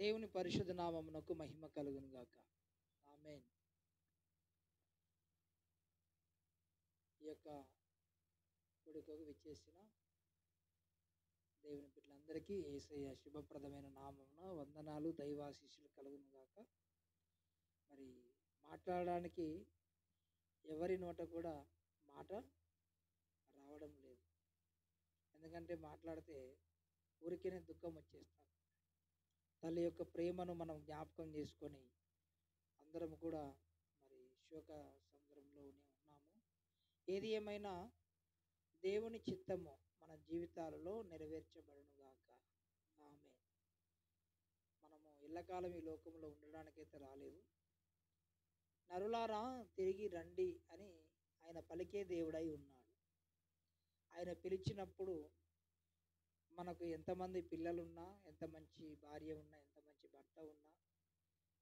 దేవుని పరిశుద్ధ నామమునకు మహిమ కలుగును గాక. ఆమేన్. ఈ యొక్క కొడుకు విచ్చేసిన దేవుని బిడ్డలందరికీ యేసయ్య శుభప్రదమైన నామమున వందనాలు, దైవాశీస్సులు కలుగును గాక. మరి మాట్లాడడానికి ఎవరి నోట కూడా మాట రావడం లేదు. ఎందుకంటే మాట్లాడితే ఊరికేనే దుఃఖం వచ్చేస్తాం. తల్లి యొక్క ప్రేమను మనం జ్ఞాపకం చేసుకొని అందరం కూడా మరి శోక సముద్రంలోనే ఉన్నాము. ఏది ఏమైనా దేవుని చిత్తము మన జీవితాలలో నెరవేర్చబడును గాక. ఆమేన్. మనము ఎల్లకాలం ఈ లోకంలో ఉండడానికైతే రాలేదు. నరులారా తిరిగి రండి అని ఆయన పలికే దేవుడై ఉన్నాడు. ఆయన పిలిచినప్పుడు మనకు ఎంతమంది పిల్లలున్నా, ఎంత మంచి భార్య ఉన్నా, ఎంత మంచి భర్త ఉన్నా,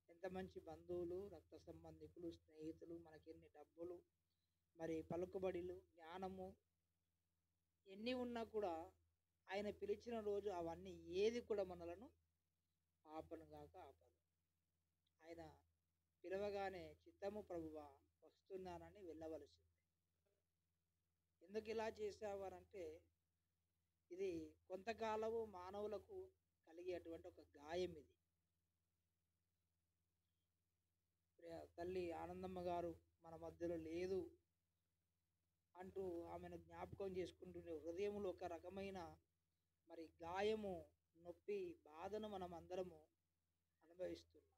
ఎంత మంచి బంధువులు, రక్త సంబంధికులు, స్నేహితులు, మనకెన్ని డబ్బులు, మరి పలుకుబడిలు, జ్ఞానము ఎన్ని ఉన్నా కూడా ఆయన పిలిచిన రోజు అవన్నీ ఏది కూడా మనలను ఆపనుగాక ఆపదు. ఆయన పిలవగానే చిత్తము ప్రభువా వస్తున్నానని వెళ్ళవలసిందే. ఎందుకు ఇలా చేసావారంటే ఇది కొంతకాలము మానవులకు కలిగేటువంటి ఒక గాయం. ఇది తల్లి ఆనందమ్మ గారు మన మధ్యలో లేదు అంటూ ఆమెను జ్ఞాపకం చేసుకుంటుండే హృదయంలో ఒక రకమైన మరి గాయము, నొప్పి, బాధను మనం అందరము అనుభవిస్తున్నాం.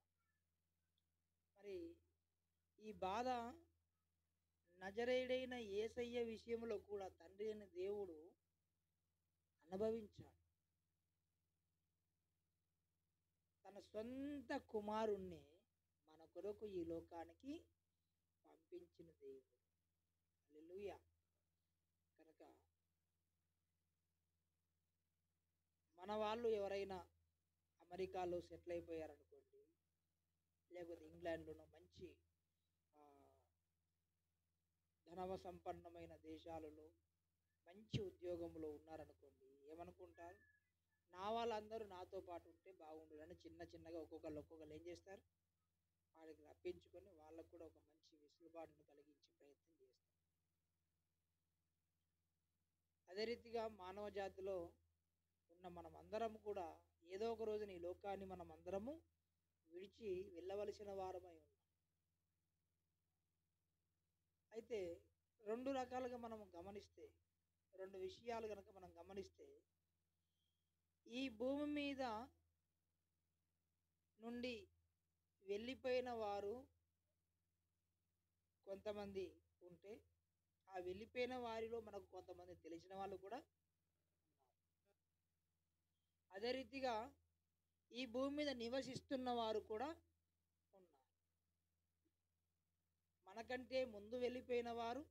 మరి ఈ బాధ నజరేయుడైన యేసయ్య విషయంలో కూడా తండ్రి అయిన దేవుడు అనుభవించాడు. తన సొంత కుమారుణ్ణి మన కొరకు ఈ లోకానికి పంపించిన దేవుడు. హల్లెలూయా. కనుక మన వాళ్ళు ఎవరైనా అమెరికాలో సెటిల్ అయిపోయారనుకోండి, లేకపోతే ఇంగ్లాండ్లోనో మంచి ధనవ సంపన్నమైన దేశాలలో మంచి ఉద్యోగంలో ఉన్నారనుకోండి, ఏమనుకుంటారు? నా వాళ్ళందరూ నాతో పాటు ఉంటే బాగుండునని చిన్నగా ఒక్కొక్కరు ఏం చేస్తారు? వాళ్ళకి రప్పించుకొని వాళ్ళకు కూడా ఒక మంచి వెసులుబాటును కలిగించే ప్రయత్నం చేస్తారు. అదే రీతిగా మానవ జాతిలో ఉన్న మనం అందరం కూడా ఏదో ఒక రోజున ఈ లోకాన్ని మనం అందరము విడిచి వెళ్ళవలసిన వారమై ఉన్నాం. అయితే రెండు రకాలుగా మనం గమనిస్తే, రెండు విషయాలు కనుక మనం గమనిస్తే, ఈ భూమి మీద నుండి వెళ్ళిపోయిన వారు కొంతమంది ఉంటే, ఆ వెళ్ళిపోయిన వారిలో మనకు కొంతమంది తెలిసిన వాళ్ళు కూడా ఉన్నారు. అదే రీతిగా ఈ భూమి మీద నివసిస్తున్న వారు కూడా ఉన్నారు. మనకంటే ముందు వెళ్ళిపోయిన వారు,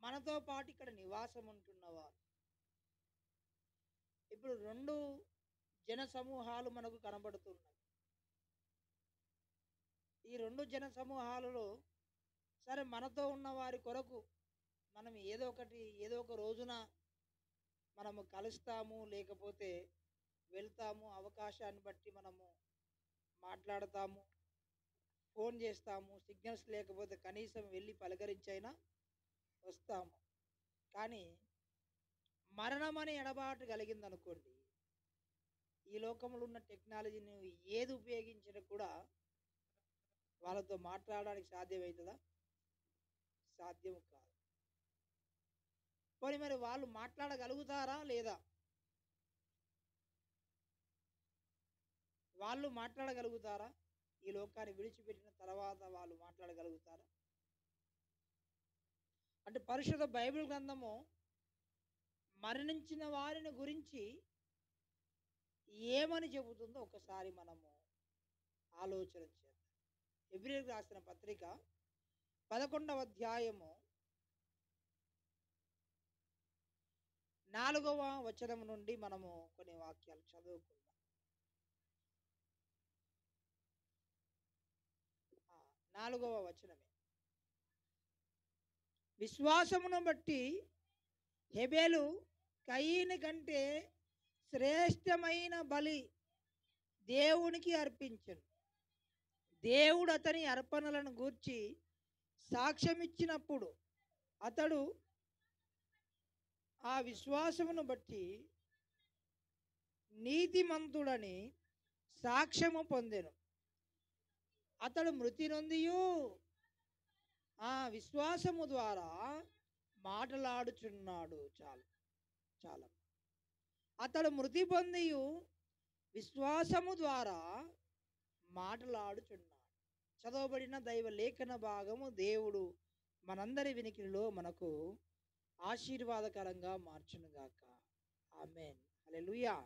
మనతో పాటు ఇక్కడ నివాసం ఉంటున్నవారు. ఇప్పుడు రెండు జన సమూహాలు మనకు కనబడుతున్నాయి. ఈ రెండు జన సమూహాలలో సరే మనతో ఉన్న వారి కొరకు మనం ఏదో ఒక రోజున మనము కలుస్తాము, లేకపోతే వెళ్తాము, అవకాశాన్ని బట్టి మనము మాట్లాడతాము, ఫోన్ చేస్తాము, సిగ్నల్స్ లేకపోతే కనీసం వెళ్ళి పలకరించైనా వస్తాము. కానీ మరణం అనే ఎడబాటు కలిగిందనుకోండి, ఈ లోకంలో ఉన్న టెక్నాలజీని ఏది ఉపయోగించినా కూడా వాళ్ళతో మాట్లాడడానికి సాధ్యమవుతుందా? సాధ్యం కాదు. పోనీ మరి వాళ్ళు మాట్లాడగలుగుతారా లేదా? వాళ్ళు మాట్లాడగలుగుతారా? ఈ లోకాన్ని విడిచిపెట్టిన తర్వాత వాళ్ళు మాట్లాడగలుగుతారా? అంటే పరిశుద్ధ బైబిల్ గ్రంథము మరణించిన వారిని గురించి ఏమని చెబుతుందో ఒకసారి మనము ఆలోచన చేద్దాం. హెబ్రీయులకు రాసిన పత్రిక 11వ అధ్యాయము 4వ వచనం నుండి మనము కొన్ని వాక్యాలు చదువుకుందాం. 4వ వచనమే. విశ్వాసమును బట్టి హెబెలు కయీను కంటే శ్రేష్టమైన బలి దేవునికి అర్పించెను. దేవుడు అతని అర్పణలను గూర్చి సాక్ష్యమిచ్చినప్పుడు అతడు ఆ విశ్వాసమును బట్టి నీతిమంతుడని సాక్ష్యము పొందెను. అతడు మృతి నొందియు ఆ విశ్వాసము ద్వారా మాటలాడుచున్నాడు. చాలు చాలా. అతడు మృతి పొందియు విశ్వాసము ద్వారా మాటలాడుచున్నాడు. చదవబడిన దైవ లేఖన భాగము దేవుడు మనందరి వినికిడిలో మనకు ఆశీర్వాదకరంగా మార్చునుగాక. ఆమేన్. హల్లెలూయా.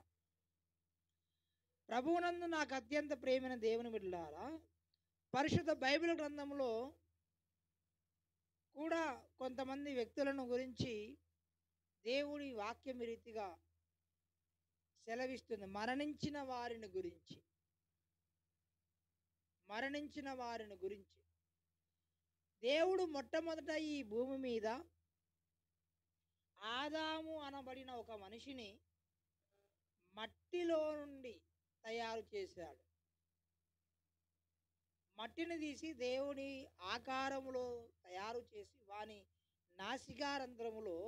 ప్రభువునందు నాకు అత్యంత ప్రేమైన దేవుని బిడ్డలారా, పరిశుద్ధ బైబిల్ గ్రంథంలో కూడా కొంతమంది వ్యక్తులను గురించి దేవుడి వాక్యం ఈ రీతిగా సెలవిస్తుంది. మరణించిన వారిని గురించి దేవుడు మొట్టమొదట ఈ భూమి మీద ఆదాము అనబడిన ఒక మనిషిని మట్టిలో నుండి తయారు చేశాడు. మట్టిని తీసి దేవుని ఆకారములో తయారు చేసి వాని నాసికారంధ్రములో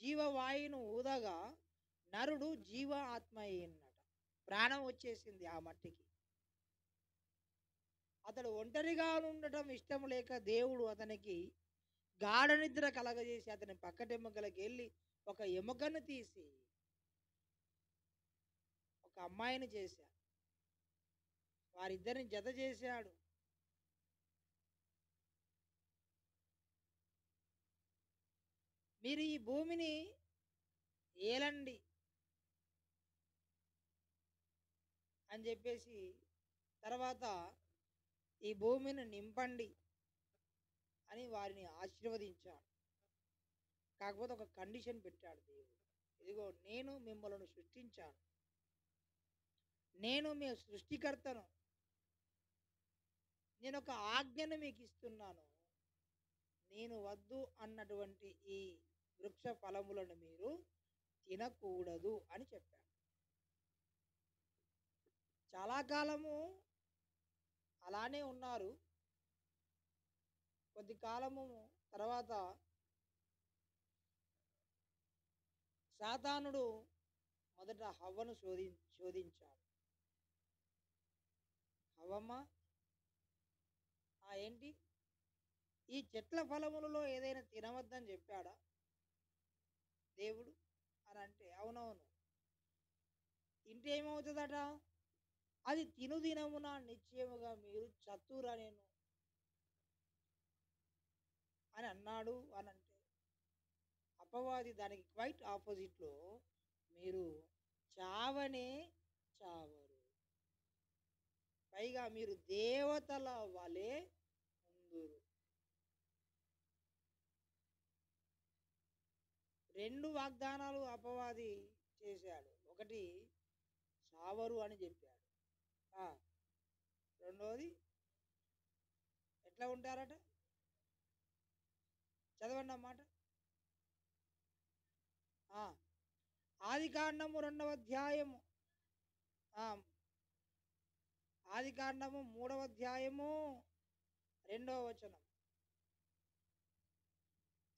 జీవవాయువును ఊదగా నరుడు జీవ ఆత్మ అయ్యిందట. ప్రాణం వచ్చేసింది ఆ మట్టికి. అతడు ఒంటరిగా ఉండటం ఇష్టం లేక దేవుడు అతనికి గాఢ నిద్ర కలగజేసి అతని పక్కటెముకలకు వెళ్ళి ఒక ఎముకను తీసి ఒక అమ్మాయిని చేశాడు. వారిద్దరిని జత చేశాడు. మీరు ఈ భూమిని ఏలండి అని చెప్పేసి తర్వాత ఈ భూమిని నింపండి అని వారిని ఆశీర్వదించాడు. కాకపోతే ఒక కండిషన్ పెట్టాడు దేవుడు. ఇదిగో నేను మిమ్మల్ని సృష్టించాను, నేను మీ సృష్టికర్తను, నేను ఒక ఆజ్ఞను మీకు ఇస్తున్నాను. నేను వద్దు అన్నటువంటి ఈ వృక్ష ఫలములను మీరు తినకూడదు అని చెప్పాడు. చాలా కాలము అలానే ఉన్నారు. కొద్ది కాలము తర్వాత సాతానుడు మొదట హవ్వను శోధించాడు. హవ్వమ్మ, ఏంటి ఈ చెట్ల ఫలములలో ఏదైనా తినవద్దని చెప్పాడా దేవుడు అని అంటే, అవునవును. ఇంటి ఏమవుతుందట, అది తినుదినమున నిశ్చయముగా మీరు చతురనేను అని అన్నాడు అని అంటే, అపవాది దానికి క్వైట్ ఆపోజిట్లో మీరు చావనే చావరు, పైగా మీరు దేవతల వలె ఉందురు. రెండు వాగ్దానాలు అపవాది చేశాడు. ఒకటి చావరు అని చెప్పాడు. రెండవది ఎట్లా ఉంటారట, చదవండి అన్నమాట. ఆదికాండము 2వ అధ్యాయము, ఆదికాండము 3వ అధ్యాయము 2వ వచనం.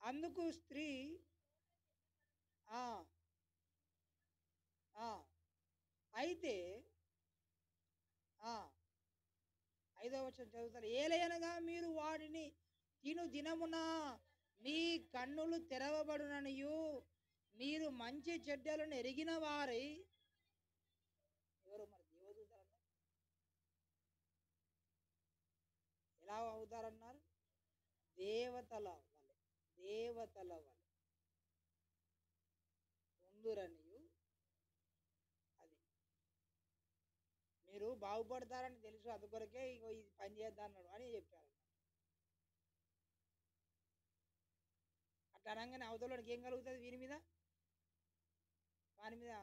అందుకు స్త్రీ అయితే 5వ వచనం చదువుతారు. ఏలయనగా మీరు వాడిని తిను దినమున మీ కన్నులు తెరవబడుననియు మీరు మంచి చెడ్డలను ఎరిగిన వారై, ఎవరు మన దేవదూతలు ఎలా అవుతారన్నారు, దేవతల వలె ఉందురనియు. అది మీరు బాగుపడతారని తెలుసు, అందుకొరకే ఇగో ఇది పని చేద్దాన్నాడు అని చెప్పారు. అట్లా అనగానే అవతలకి ఏం కలుగుతుంది, వాని మీద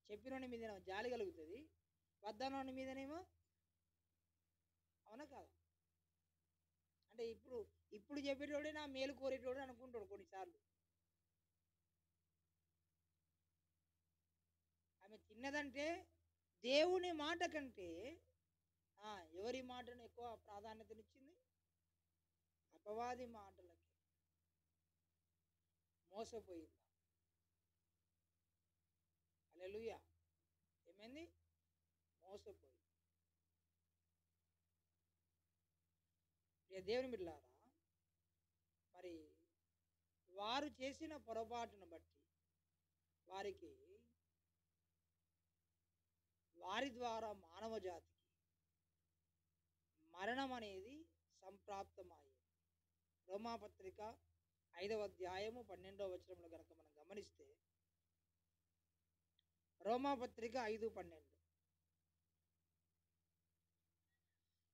చెప్పినోని మీదేమో జాలి కలుగుతుంది, వద్దనోని మీదనేమో, అవునా కాదు? అంటే ఇప్పుడు చెప్పేటోడే నా మేలు కోరేటోడు అనుకుంటాడు కొన్నిసార్లు. ఆమె తిన్నదంటే దేవుని మాట కంటే ఎవరి మాటను ఎక్కువ ప్రాధాన్యతనిచ్చింది? అపవాది మాటలకి మోసపోయింది. హల్లెలూయా! ఏమైంది? మోసపోయింది. దేవుని బిడ్డలారా, మరి వారు చేసిన పొరపాటును బట్టి వారికి, వారి ద్వారా మానవ జాతికి మరణం అనేది సంప్రాప్తమాయింది. రోమాపత్రిక 5వ అధ్యాయము 12వ వచనంలో కనుక మనం గమనిస్తే, రోమాపత్రిక 5:12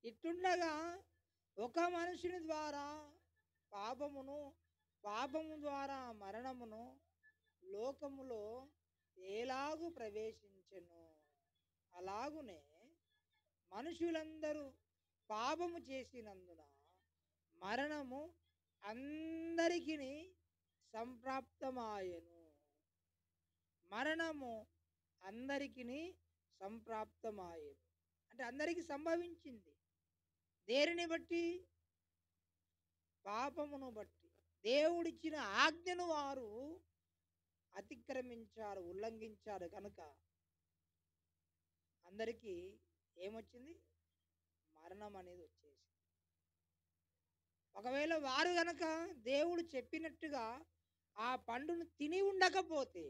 ఇట్లుండగా ఒక మనుషుని ద్వారా పాపము ద్వారా మరణమును లోకములో ఎలాగు ప్రవేశించెను, అలాగునే మనుషులందరూ పాపము చేసినందున మరణము అందరికీ సంప్రాప్తమాయెను. మరణము అందరికీ సంప్రాప్తమాయెను అంటే అందరికీ సంభవించింది. దేనిని బట్టి? పాపమును బట్టి. దేవుడిచ్చిన ఆజ్ఞను వారు అతిక్రమించారు, ఉల్లంఘించారు కనుక అందరికీ ఏమొచ్చింది? మరణం అనేది వచ్చేసింది. ఒకవేళ వారు గనక దేవుడు చెప్పినట్టుగా ఆ పండును తిని ఉండకపోతే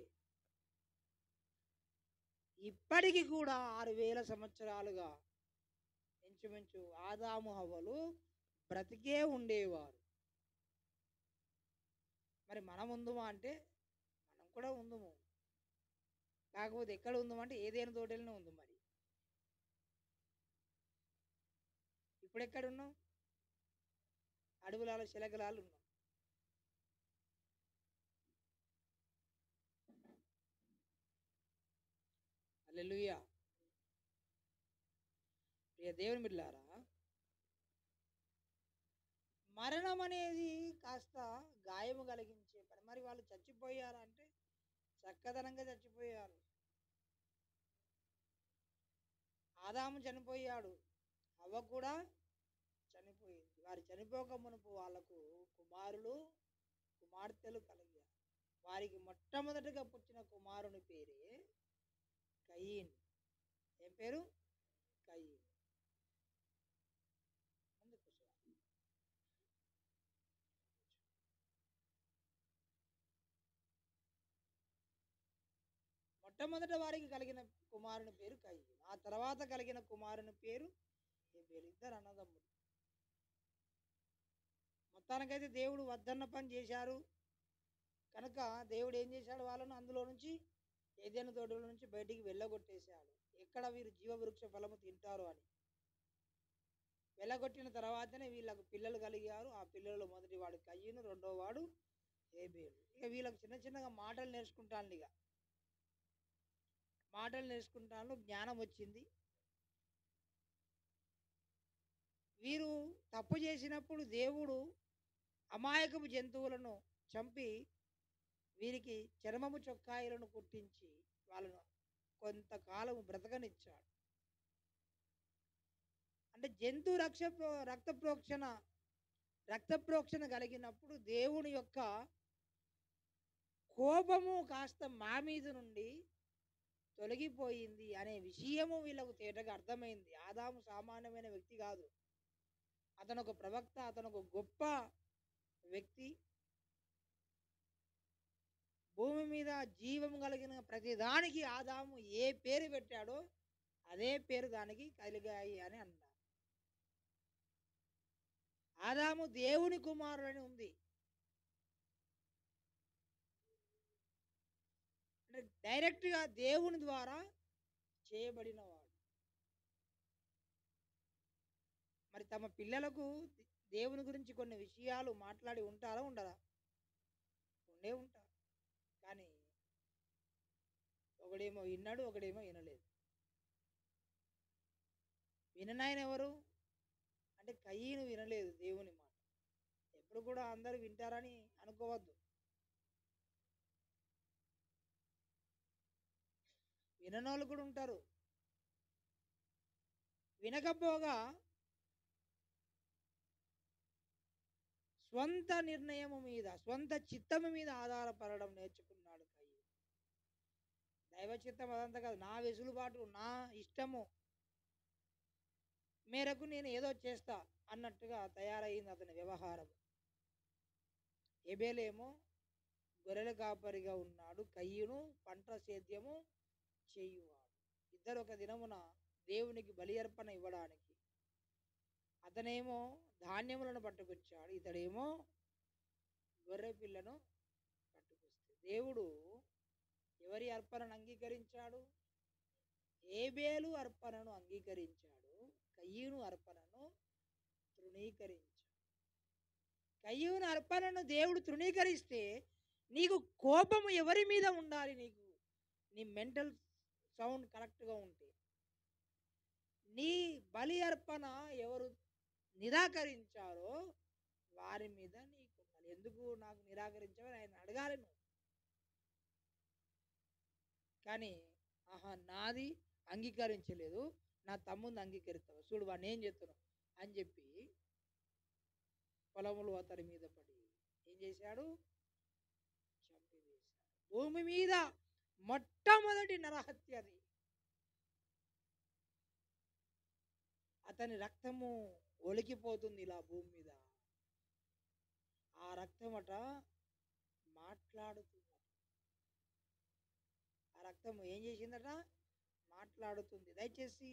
ఇప్పటికి కూడా 6000 సంవత్సరాలుగా ఇంచుమించు ఆదాము హవ్వలు బ్రతికే ఉండేవారు. మరి మనం ఉందుమా అంటే మనం కూడా ఉందుము. కాకపోతే ఎక్కడ ఉందామంటే ఏదైనా తోటలోనే ఉంది. మరి ఇప్పుడు ఎక్కడున్నాం? అడవులలో శిలకలాలు ఉన్నాం. హల్లెలూయా! ప్రియ దేవుని బిడ్డలారా, మరణం అనేది కాస్త గాయము కలిగించే పని. మరి వాళ్ళు చచ్చిపోయారంటే చక్కదనంగా చచ్చిపోయారు. ఆదాము చనిపోయాడు, హవ్వ కూడా చనిపోయింది. వారు చనిపోక మునుపు వాళ్లకు కుమారులు కుమార్తెలు కలిగారు. వారికి మొట్టమొదటిగా పుట్టిన కుమారుని పేరే కయీన్. ఏం పేరు? కయీన్. మొట్టమొదట వారికి కలిగిన కుమారుని పేరు కయీన్. ఆ తర్వాత కలిగిన కుమారుని పేరు హేబెలు. ఇద్దరు అన్నదమ్ములు. మొత్తానికైతే దేవుడు వద్దన్న పని చేశారు కనుక దేవుడు ఏం చేశాడు? వాళ్ళను అందులో నుంచి, ఏదైనా తోటల నుంచి బయటికి వెళ్ళగొట్టేశాడు. ఎక్కడ వీరు జీవవృక్ష ఫలము తింటారు అని. వెళ్ళగొట్టిన తర్వాతనే వీళ్ళకు పిల్లలు కలిగారు. ఆ పిల్లలు మొదటి వాడు కయ్యను, రెండో వాడు హేబెలు. ఇక వీళ్ళకు చిన్న చిన్నగా మాటలు నేర్చుకుంటాను. ఇక మాటలు నేర్చుకుంటాను, జ్ఞానం వచ్చింది. వీరు తప్పు చేసినప్పుడు దేవుడు అమాయకపు జంతువులను చంపి వీరికి చర్మము చొక్కాయిలను కుట్టించి వాళ్ళను కొంతకాలం బ్రతకనిచ్చాడు. అంటే జంతు రక్త ప్రోక్షణ కలిగినప్పుడు దేవుని యొక్క కోపము కాస్త మా మీద నుండి తొలగిపోయింది అనే విషయము వీళ్ళకు తేటగా అర్థమైంది. ఆదాము సామాన్యమైన వ్యక్తి కాదు, అతను ఒక ప్రవక్త, అతను ఒక గొప్ప వ్యక్తి. భూమి మీద జీవం కలిగిన ప్రతిదానికి ఆదాము ఏ పేరు పెట్టాడో అదే పేరు దానికి కలిగాయి అని అన్నారు. ఆదాము దేవుని కుమారుడని ఉంది. అంటే డైరెక్ట్గా దేవుని ద్వారా చేయబడినవాడు. మరి తమ పిల్లలకు దేవుని గురించి కొన్ని విషయాలు మాట్లాడి ఉంటారా? ఉండరా? ఉండే ఉంటారు. కానీ ఒకడేమో విన్నాడు, ఒకడేమో వినలేదు. విననాయన ఎవరు అంటే కయీను వినలేదు దేవుని మాట. ఎప్పుడు కూడా అందరూ వింటారని అనుకోవద్దు. విననోళ్ళు కూడా ఉంటారు. వినకపోగా స్వంత నిర్ణయము మీద, స్వంత చిత్తము మీద ఆధారపడడం నేర్చుకున్నాడు కయ్యూను. దైవ చిత్తం అదంతా కాదు, నా వెసులుబాటు, నా ఇష్టము మేరకు నేను ఏదో చేస్తా అన్నట్టుగా తయారైంది అతని వ్యవహారం. హేబెలేమో గొర్రెల కాపరిగా ఉన్నాడు, కయ్యూను పంట సేద్యము చేయువాడు. ఇద్దరు ఒక దినమున దేవునికి బలి అర్పణ ఇవ్వడానికి, అతనేమో ధాన్యములను పట్టుకొచ్చాడు, ఇతడేమో గొర్రె పిల్లను పట్టుకొస్తే దేవుడు ఎవరి అర్పణను అంగీకరించాడు? హేబెలు అర్పణను అంగీకరించాడు, కయ్యూను అర్పణను తృణీకరించాడు. కయ్యూను అర్పణను దేవుడు తృణీకరిస్తే నీకు కోపము ఎవరి మీద ఉండాలి? నీకు నీ మెంటల్ సౌండ్ కరెక్ట్గా ఉంటే, నీ బలి అర్పణ ఎవరు నిరాకరించారో వారి మీద నీకు ఉండాలి. ఎందుకు నాకు నిరాకరించావని ఆయన అడగాలి నువ్వు. కానీ ఆహా నాది అంగీకరించలేదు, నా తమ్ముంది అంగీకరిస్తావు, చూడు వాడిని ఏం చేస్తున్నావు అని చెప్పి పొలములు అతడి మీద పడి ఏం చేశాడు? చంపివేశాడు. భూమి మీద మొట్టమొదటి నరహత్య అది. అతని రక్తము ఒలికిపోతుంది ఇలా భూమి మీద. ఆ రక్తమట మాట్లాడుతుందట. ఆ రక్తము ఏం చేసిందట? మాట్లాడుతుంది. దయచేసి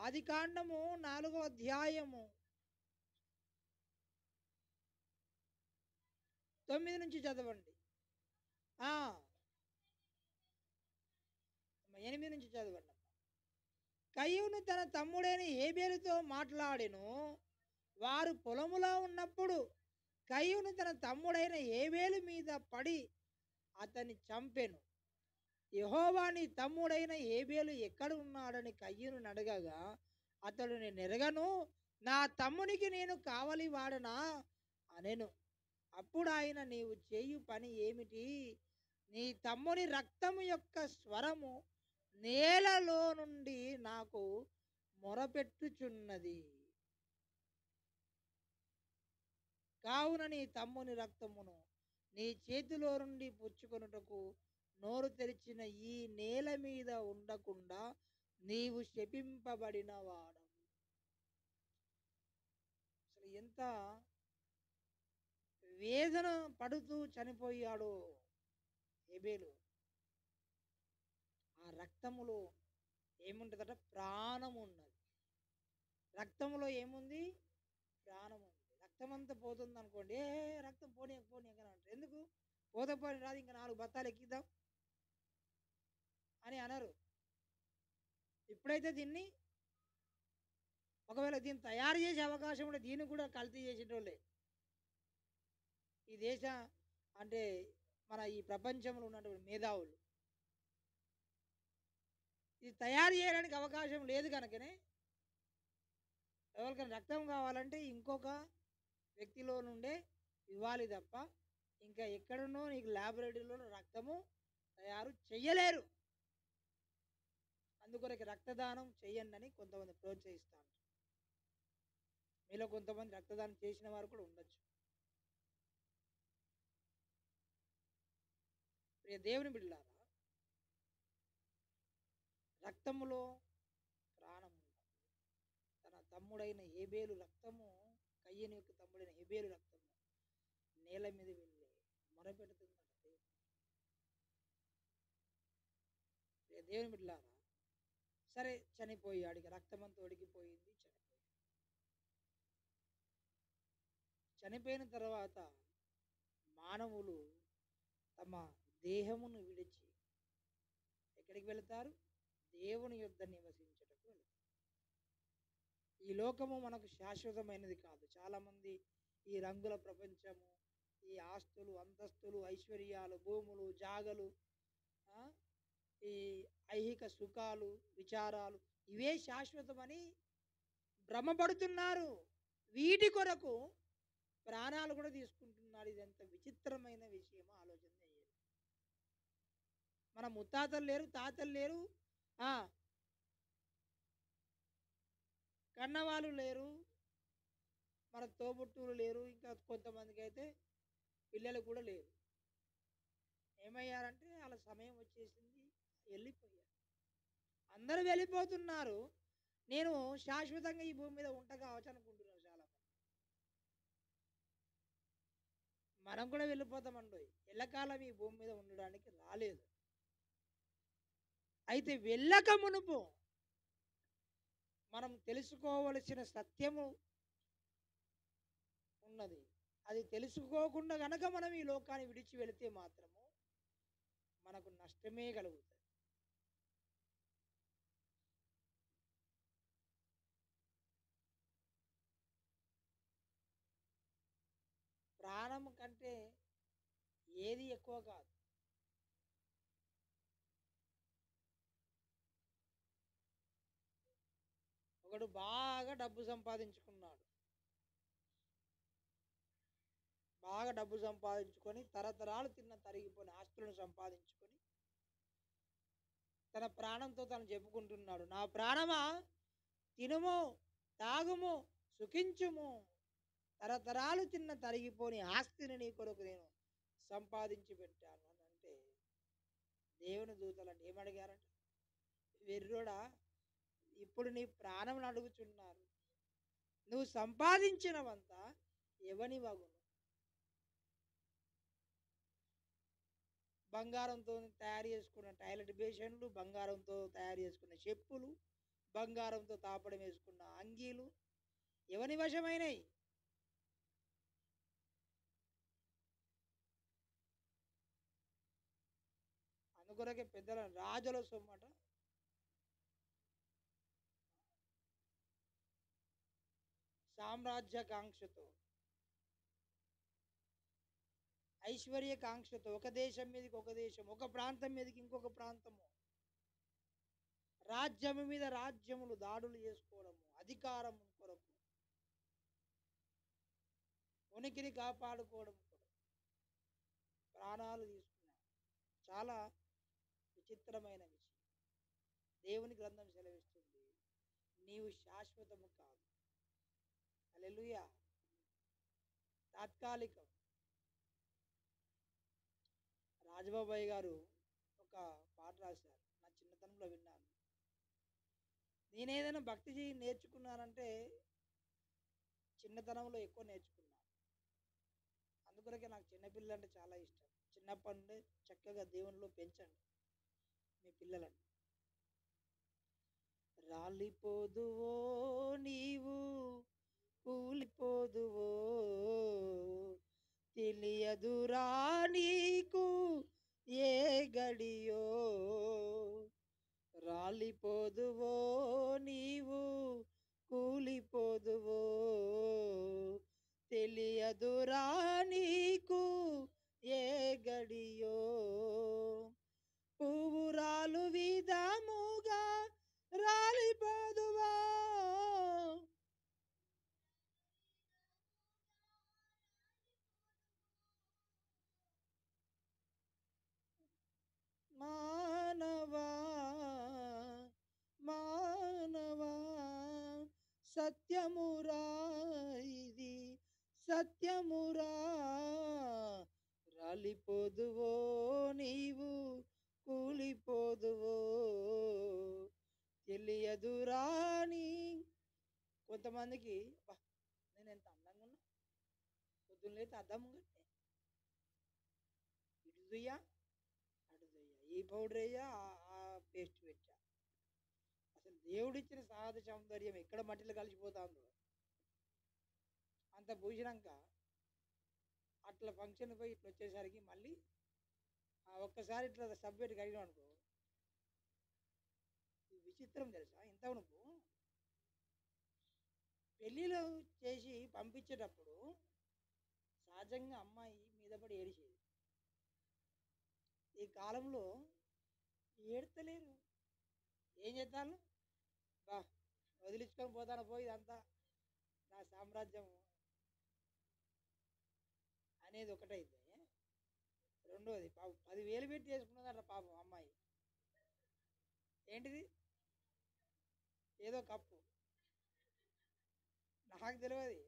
ఆదికాండము 4వ అధ్యాయము 9 నుంచి చదవండి. 8 నుంచి చదవండి. కయ్యూను తన తమ్ముడైన హేబెలుతో మాట్లాడెను. వారు పొలములో ఉన్నప్పుడు కయ్యూను తన తమ్ముడైన హేబెలు మీద పడి అతన్ని చంపెను. యెహోవా నీ తమ్ముడైన హేబెలు ఎక్కడ ఉన్నాడని కయ్యూను అడగగా అతడు నేను ఎరగను, నా తమ్మునికి నేను కావలి వాడనా అనెను. అప్పుడు ఆయన నీవు చేయు పని ఏమిటి? నీ తమ్ముని రక్తము యొక్క స్వరము నేలలో నుండి నాకు మొరపెట్టుచున్నది. కావున నీ తమ్ముని రక్తమును నీ చేతిలో నుండి పుచ్చుకొనుటకు నోరు తెరిచిన ఈ నేల మీద ఉండకుండా నీవు శపింపబడిన వాడవు. అసలు ఎంత వేదన పడుతూ చనిపోయాడో హేబెలు. ఆ రక్తములో ఏముంటుందట? ప్రాణం ఉన్నది. రక్తములో ఏముంది? ప్రాణం ఉంది. రక్తం అంతా పోతుంది అనుకోండి, రక్తం పోనీ పోనీ అని అంటారు. ఎందుకు పోతే పోనీ రాదు, ఇంకా 4 బత్తాలు ఎక్కిద్దాం అని అనరు. ఇప్పుడైతే దీన్ని ఒకవేళ దీన్ని తయారు చేసే అవకాశం ఉంటే దీన్ని కూడా కల్తీ చేసేటోళ్ళే. ఈ దేశ అంటే మన ఈ ప్రపంచంలో ఉన్నటువంటి మేధావులు ఇది తయారు చేయడానికి అవకాశం లేదు కనుకనే ఎవరికైనా రక్తం కావాలంటే ఇంకొక వ్యక్తిలో నుండే ఇవ్వాలి తప్ప ఇంకా ఎక్కడున్నో నీకు ల్యాబొరేటరీలో రక్తము తయారు చెయ్యలేరు. అందుకొరకు రక్తదానం చెయ్యండి అని కొంతమంది ప్రోత్సహిస్తాను. మీలో కొంతమంది రక్తదానం చేసిన వారు కూడా ఉండొచ్చు. ప్రియ దేవుని బిడ్డలారా, రక్తములో ప్రాణం ఉంది. తన తమ్ముడైన హేబెలు రక్తము, కయ్యూను యొక్క తమ్ముడైన హేబెలు రక్తము నేల మీద వెళ్ళి మొరపెడుతుందట. దేవుని బిడ్డలారా, సరే చనిపోయాడు, ఇక రక్తమంతా ఒడిగిపోయింది, చనిపోయాడు. చనిపోయిన తర్వాత మానవులు తమ దేహమును విడిచి ఎక్కడికి వెళతారు? దేవుని యొద్ద నివసించుటకు వెళతారు. ఈ లోకము మనకు శాశ్వతమైనది కాదు. చాలామంది ఈ రంగుల ప్రపంచము, ఈ ఆస్తులు, అంతస్తులు, ఐశ్వర్యాలు, భూములు, జాగలు, ఈ ఐహిక సుఖాలు, విచారాలు ఇవే శాశ్వతమని భ్రమపడుతున్నారు. వీటి కొరకు ప్రాణాలు కూడా తీసుకుంటున్నారు. ఇది ఎంత విచిత్రమైన విషయమో ఆలోచన చేయాలి. మన ముత్తాతలు లేరు, తాతలు లేరు, కన్నవాళ్ళు లేరు, మన తోబుట్టువులు లేరు, ఇంకా కొంతమందికి అయితే పిల్లలు కూడా లేరు. ఏమయ్యారంటే వాళ్ళ సమయం వచ్చేసింది, వెళ్ళిపోయారు. అందరూ వెళ్ళిపోతున్నారు. నేను శాశ్వతంగా ఈ భూమి మీద ఉంట కావచ్చు అనుకుంటున్నాను చాలా మంది. మనం కూడా వెళ్ళిపోతామండి. ఎల్లకాలం ఈ భూమి మీద ఉండడానికి రాలేదు. అయితే వెళ్ళక మునుపు మనం తెలుసుకోవలసిన సత్యము ఉన్నది. అది తెలుసుకోకుండా గనక మనం ఈ లోకాన్ని విడిచి వెళితే మాత్రము మనకు నష్టమే కలుగుతుంది. ప్రాణం కంటే ఏది ఎక్కువ కాదు. ఒకడు బాగా డబ్బు సంపాదించుకున్నాడు. బాగా డబ్బు సంపాదించుకొని తరతరాలు తిన్న తరిగిపోయిన ఆస్తులను సంపాదించుకొని తన ప్రాణంతో తను చెప్పుకుంటున్నాడు, నా ప్రాణమా తినుము, తాగుము, సుఖించుము, తరతరాలు తిన్న తరిగిపోని ఆస్తిని నీ కొరకు నేను సంపాదించి పెట్టాను అని అంటే దేవుని దూతలంటే ఏమడిగారంట, వెర్రోడా, ఇప్పుడు నీ ప్రాణం అడుగుచున్నారు, నువ్వు సంపాదించినవంతా ఎవని వగును? బంగారంతో తయారు చేసుకున్న టాయిలెట్ బేషన్లు, బంగారంతో తయారు చేసుకున్న చెప్పులు, బంగారంతో తాపడం వేసుకున్న అంగీలు ఎవని వశమైనవి? అందుకొరకే పెద్దల రాజుల సొమ్మట సామ్రాజ్యకాంక్షతో, ఐశ్వర్యకాంక్షతో ఒక దేశం మీదకి ఒక దేశం, ఒక ప్రాంతం మీదకి ఇంకొక ప్రాంతము, రాజ్యము మీద రాజ్యములు దాడులు చేసుకోవడము, అధికారం కొరకు, ఉనికిని కాపాడుకోవడం కొరకు ప్రాణాలు తీసుకున్నారు. చాలా విచిత్రమైన విషయం. దేవుని గ్రంథం సెలవిస్తుంది, నీవు శాశ్వతము కాదు. హల్లెలూయా. తాత్కాలికం. రాజబాబాయ్ గారు ఒక పాట రాశారు, నా చిన్నతనంలో విన్నాను. నేనేదైనా భక్తి నేర్చుకున్నానంటే చిన్నతనంలో ఎక్కువ నేర్చుకున్నాను. అందుకొరకే నాకు చిన్నపిల్లలు అంటే చాలా ఇష్టం. చిన్నప్పటి నుండే చక్కగా దేవునిలో పెంచండి మీ పిల్లలను. రాలిపోదువో నీవు, కూలిపోదువో, తెలియదురా నీకు ఏ గడియో. రాలిపోదువో నీవు, కూలిపోదువో, తెలియదురా నీకు ఏ గడియో. పువ్వురాలు విధముగా రాలిపోదువో, మానవా మానవా, సత్యమురా ఇది సత్యమురా. రాలిపోదువో నీవు, కూలిపోదువో, తెలియదురా నీ. కొంతమందికి "అబ్బా, నేను ఎంత అందంగా ఉన్నా, పొద్దున్న లేతే అద్దం ముంగట్నే ఇటు దుయ్యా అటు దుయ్యా, ఈ పౌడర్ వేయా ఆ పేస్ట్ పెట్టా." అసలు దేవుడిచ్చిన సహజ సౌందర్యం ఎక్కడ మట్టిలో కలిసిపోతుందో అంత పూసినాక అట్లా ఫంక్షన్ పోయి ఇట్లా వచ్చేసరికి మళ్ళీ ఒక్కసారి ఇట్లా సబ్బెట్టి కడిగినాం అనుకో, ఈ విచిత్రం తెలుసా. ఇంత నువ్వు పెళ్ళిలో చేసి పంపించేటప్పుడు సహజంగా అమ్మాయి మీద పడి ఏడిచేది. ఈ కాలంలో ఏడతలేరు. ఏం చేస్తాను, బా వదిలించుకొని పోతాను పోయి ఇదంతా నా సామ్రాజ్యం అనేది ఒకటైతే, రెండోది పాపం 10,000 పెట్టి చేసుకున్నదట పాపం అమ్మాయి. ఏంటిది, ఏదో కప్పు నాకు తెలియదు.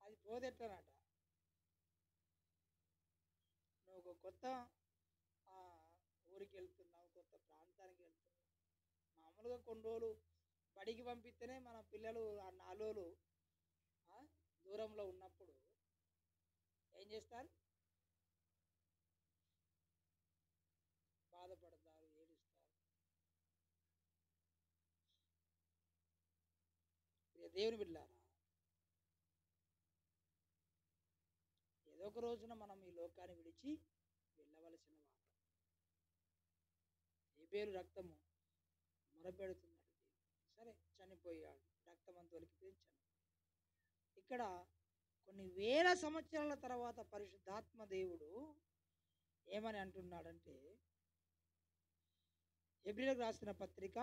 అది పోదెట్టనట. నువ్వు ఒక కొత్త ఊరికి వెళ్తున్నావు, కొత్త ప్రాంతానికి వెళ్తున్నావు. మామూలుగా కొన్ని రోజులు బడికి పంపిస్తేనే మన పిల్లలు ఆ 4 రోజులు దూరంలో ఉన్నప్పుడు ఏం చేస్తారు? బాధపడతారు, ఏడుస్తారు. దేవుని బిడ్డలారా, ఏదో ఒక రోజున మనం ఈ లోకాన్ని విడిచి వెళ్ళవలసిన వారు. హేబేలు రక్తము మొరపెడుతున్నాడు. సరే, చనిపోయాడు, రక్తం అంత ఒలికిపోయి ఇక్కడ కొన్ని వేల సంవత్సరాల తర్వాత పరిశుద్ధాత్మ దేవుడు ఏమని అంటున్నాడంటే, హెబ్రీయులకు రాసిన పత్రిక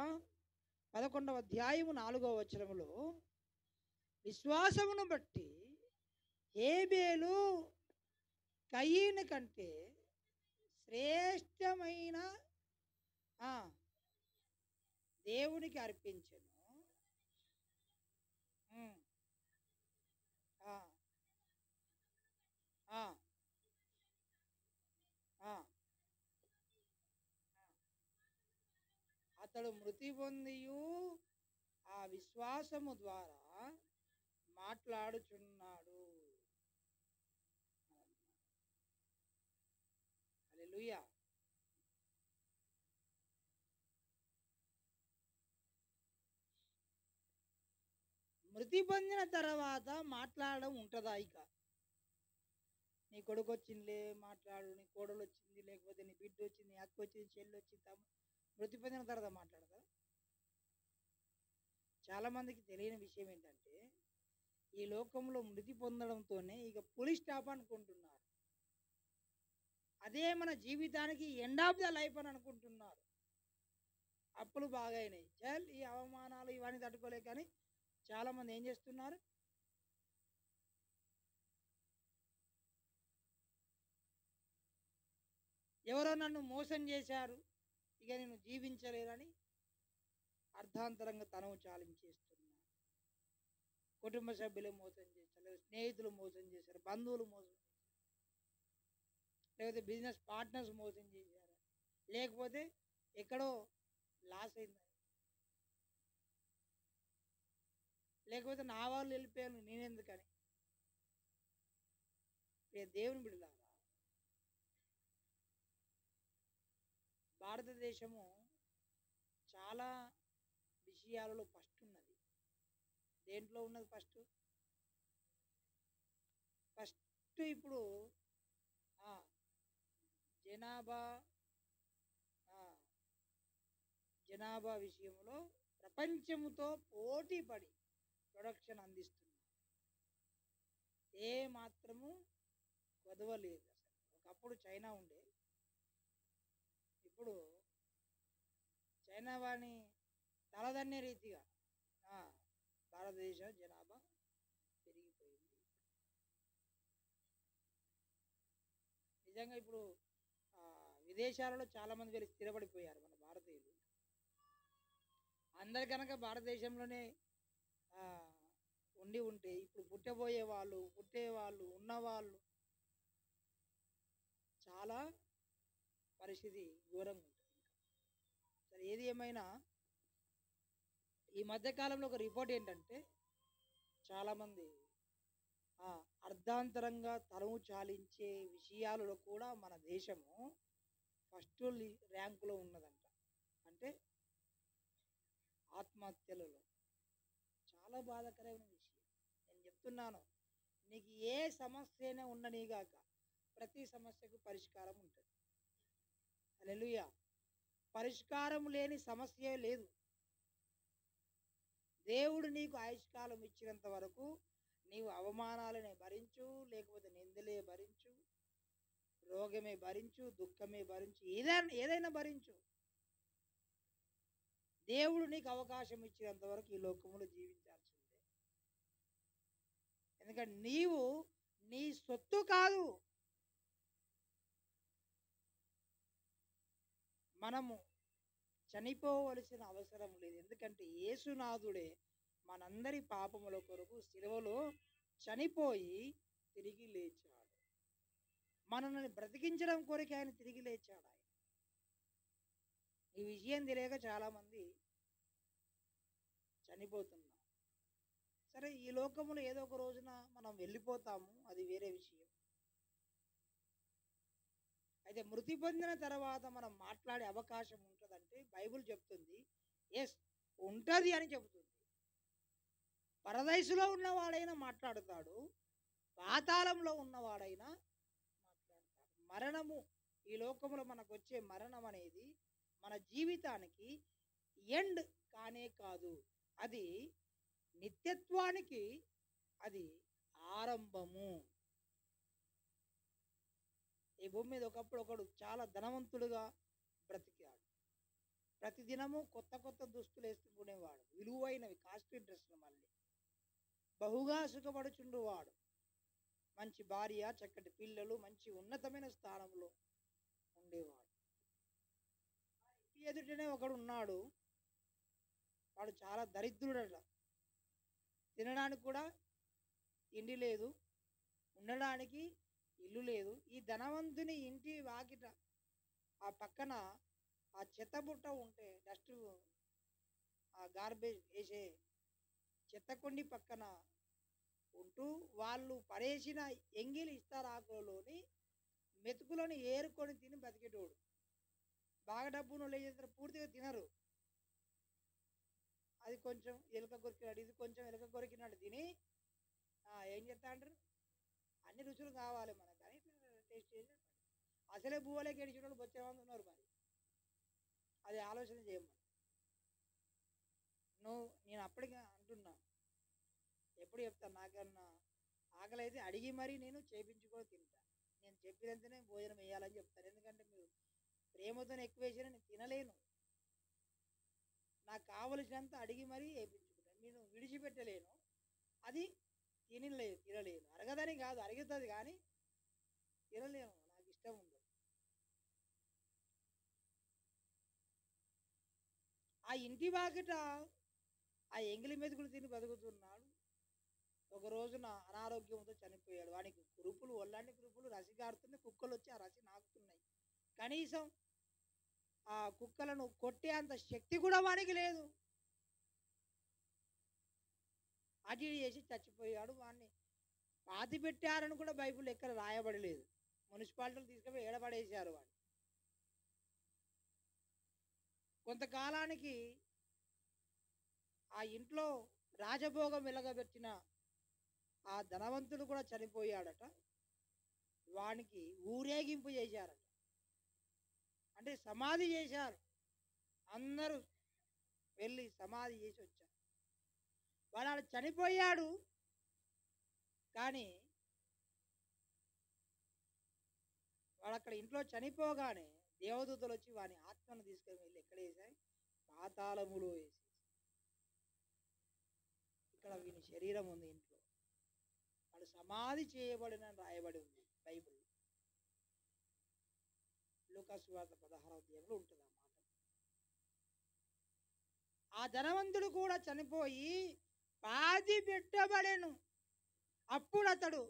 11వ అధ్యాయము 4వ వచనములో, విశ్వాసమును బట్టి హేబేలు కయీను కంటే శ్రేష్టమైన దేవునికి అర్పించెను. అతడు మృతి పొందియు ఆ విశ్వాసము ద్వారా మాట్లాడుచున్నాడు. హల్లెలూయా. మృతి పొందిన తర్వాత మాట్లాడడం ఉంటుందా? ఇక నీ కొడుకు వచ్చిందిలే మాట్లాడు, నీ కోడలు వచ్చింది, లేకపోతే నీ బిడ్డ వచ్చింది, నీ అక్క వచ్చింది, చెల్లి వచ్చింది, మృతి పొందిన తర్వాత మాట్లాడదా? చాలా మందికి తెలియని విషయం ఏంటంటే, ఈ లోకంలో మృతి పొందడంతోనే ఇక పులి స్టాప్ అనుకుంటున్నారు. అదే మన జీవితానికి ఎండ్ ఆఫ్ ద లైఫ్ అని అనుకుంటున్నారు. అప్పులు బాగా అయినాయి, చల్ ఈ అవమానాలు ఇవన్నీ తట్టుకోలే. కానీ చాలా మంది ఏం చేస్తున్నారు? ఎవరో నన్ను మోసం చేశారు, ఇక నేను జీవించలేదని అర్ధాంతరంగా తనవు చాలించేస్తున్నారు. కుటుంబ సభ్యులు మోసం చేశారు, స్నేహితులు మోసం చేశారు, బంధువులు మోసం చేశారు, లేకపోతే బిజినెస్ పార్ట్నర్స్ మోసం చేశారు, లేకపోతే ఎక్కడో లాస్ అయిందని, లేకపోతే నా వాళ్ళు వెళ్ళిపోయాను నేనెందుకని. దేవుని బిడ్డలారా, భారతదేశము చాలా విషయాలలో ఫస్ట్ ఉన్నది. దేంట్లో ఉన్నది ఫస్ట్? ఇప్పుడు జనాభా విషయంలో ప్రపంచముతో పోటీ పడి ప్రొడక్షన్ అందిస్తున్నారు. ఏ మాత్రము కొదవలేదు. అసలు ఒకప్పుడు చైనా ఉండే, ఇప్పుడు చైనా వాణి తలదన్నే రీతిగా భారతదేశ జనాభా పెరిగిపోయింది. నిజంగా ఇప్పుడు విదేశాలలో చాలామంది వెళ్ళి స్థిరపడిపోయారు మన భారతీయులు. అందరు కనుక భారతదేశంలోనే ఉండి ఉంటే ఇప్పుడు పుట్టేవాళ్ళు ఉన్నవాళ్ళు చాలా పరిస్థితి ఘోరంగా ఉంటుంది. సరే, ఏది ఏమైనా ఈ మధ్యకాలంలో ఒక రిపోర్ట్ ఏంటంటే, చాలామంది అర్ధాంతరంగా తనువు చాలించే విషయాలలో కూడా మన దేశము ఫస్ట్ ర్యాంకులో ఉన్నదంట. అంటే ఆత్మహత్యలలో చాలా బాధాకరమైన విషయం. నేను చెప్తున్నాను, నీకు ఏ సమస్య అయినా ఉండనీగాక ప్రతి సమస్యకు పరిష్కారం ఉంటుంది. హల్లెలూయా. పరిష్కారం లేని సమస్య లేదు. దేవుడు నీకు ఆయుష్కాలం ఇచ్చినంత వరకు నీవు అవమానాలనే భరించు, లేకపోతే నిందలే భరించు, రోగమే భరించు, దుఃఖమే భరించు, ఏదైనా భరించు. దేవుడు నీకు అవకాశం ఇచ్చినంత వరకు ఈ లోకంలో జీవించాల్సిందే. ఎందుకంటే నీవు నీ సొత్తు కాదు. మనము చనిపోవలసిన అవసరం లేదు. ఎందుకంటే యేసునాథుడే మనందరి పాపముల కొరకు సిలువలో చనిపోయి తిరిగి లేచాడు. మనల్ని బ్రతికించడం కొరకు ఆయన తిరిగి లేచాడు. ఈ విషయం తెలియక చాలామంది చనిపోతున్నారు. సరే, ఈ లోకములో ఏదో ఒక రోజున మనం వెళ్ళిపోతాము, అది వేరే విషయం. అయితే మృతి పొందిన తర్వాత మనం మాట్లాడే అవకాశం ఉంటుందంటే బైబిల్ చెప్తుంది, ఎస్ ఉంటుంది అని చెబుతుంది. పరదైసులో ఉన్నవాడైనా మాట్లాడతాడు, పాతాళంలో ఉన్నవాడైనా మాట్లాడతాడు. మరణము, ఈ లోకంలో మనకు వచ్చే మరణం అనేది మన జీవితానికి ఎండ్ కానే కాదు, అది నిత్యత్వానికి అది ఆరంభము. ఈ భూమి మీద ఒకప్పుడు ఒకడు చాలా ధనవంతుడుగా బ్రతికాడు. ప్రతిదినము కొత్త కొత్త దుస్తులు వేసుకునేవాడు, విలువైనవి కాస్ట్లీ డ్రెస్సులు. మళ్ళీ బహుగా సుఖపడుచుండువాడు. మంచి భార్య, చక్కటి పిల్లలు, మంచి ఉన్నతమైన స్థానంలో ఉండేవాడు. ఎదుటనే ఒకడు ఉన్నాడు, వాడు చాలా దరిద్రుడట. తినడానికి కూడా తిండి లేదు, ఉండడానికి ఇల్లు లేదు. ఈ ధనవంతుని ఇంటి వాకిట ఆ పక్కన ఆ చెత్తబుట్ట ఉంటే, డస్ట్ ఆ గార్బేజ్ వేసే చెత్తకొండి పక్కన ఉంటూ వాళ్ళు పడేసిన ఎంగిలి ఇస్తారాకులలోని మెతుకులను ఏరుకొని తిని బతికేటోడు. బాగా డబ్బును లేచేస్తారు, పూర్తిగా తినరు. అది కొంచెం ఎలుక కొరికినాడు, ఇది కొంచెం ఎలుక కొరికినాడు తిని ఏం చేస్తా అంటారు, అన్ని రుచులు కావాలి మనకు అని టేస్ట్ చేసి అసలే భూవలేకి ఏడిచేటోళ్ళు బొచ్చేమంది ఉన్నారు. మరి అది ఆలోచన చేయమని నేను అప్పటికే అంటున్నా, ఎప్పుడు చెప్తాను, నాకన్నా ఆకలి అయితే అడిగి మరీ నేను చేపించుకొని తింటాను. నేను చెప్పినంతనే భోజనం వేయాలని చెప్తాను. ఎందుకంటే మీరు ప్రేమతో ఎక్కువ వేసినా నేను తినలేను. నాకు కావలసినంత అడిగి మరీ వేయించుకుంటాను. నేను విడిచిపెట్టలేను, అది తినలేను. అరగదని కాదు, అరుగుతుంది కానీ తినలేను, నాకు ఇష్టం ఉండదు. ఆ ఇంటి వాకిట ఆ ఎంగిలి మెతుకులు తిని బతుకుతున్నాడు. ఒక రోజున అనారోగ్యంతో చనిపోయాడు. వానికి కురుపులు, ఒళ్ళంటి కురుపులు, రసి కారుతున్నాయి. కుక్కలు వచ్చి ఆ రసి నాకుతున్నాయి. కనీసం ఆ కుక్కలను కొట్టే అంత శక్తి కూడా వానికి లేదు. అటు చేసి చచ్చిపోయాడు. వాడిని పాతి పెట్టారని కూడా బైబిల్ ఎక్కడ రాయబడలేదు. మున్సిపాలిటీలు తీసుకుపోయి ఏడబడేశారు. వాడు కొంతకాలానికి ఆ ఇంట్లో రాజభోగం వెలగబెట్టిన ఆ ధనవంతుడు కూడా చనిపోయాడట. వానికి ఊరేగింపు చేశారట, అంటే సమాధి చేశారు. అందరూ వెళ్ళి సమాధి చేసి వచ్చారు. వాడు చనిపోయాడు, కానీ వాడు అక్కడ ఇంట్లో చనిపోగానే దేవదూతలు వచ్చి వాని ఆత్మను తీసుకొని వెళ్ళి ఎక్కడ వేసాయి, పాతాళములో వేసేసి. ఇక్కడ వీని శరీరం ఉంది ఇంట్లో, వాడు సమాధి చేయబడిన రాయబడి ఉంది బైబిల్. లూకా సువార్త 16వ అధ్యాయంలో ఉంటుంది ఆ మాట. ఆ ధనవంతుడు కూడా చనిపోయి పాతి పెట్టబడెను. అప్పుడు అతడు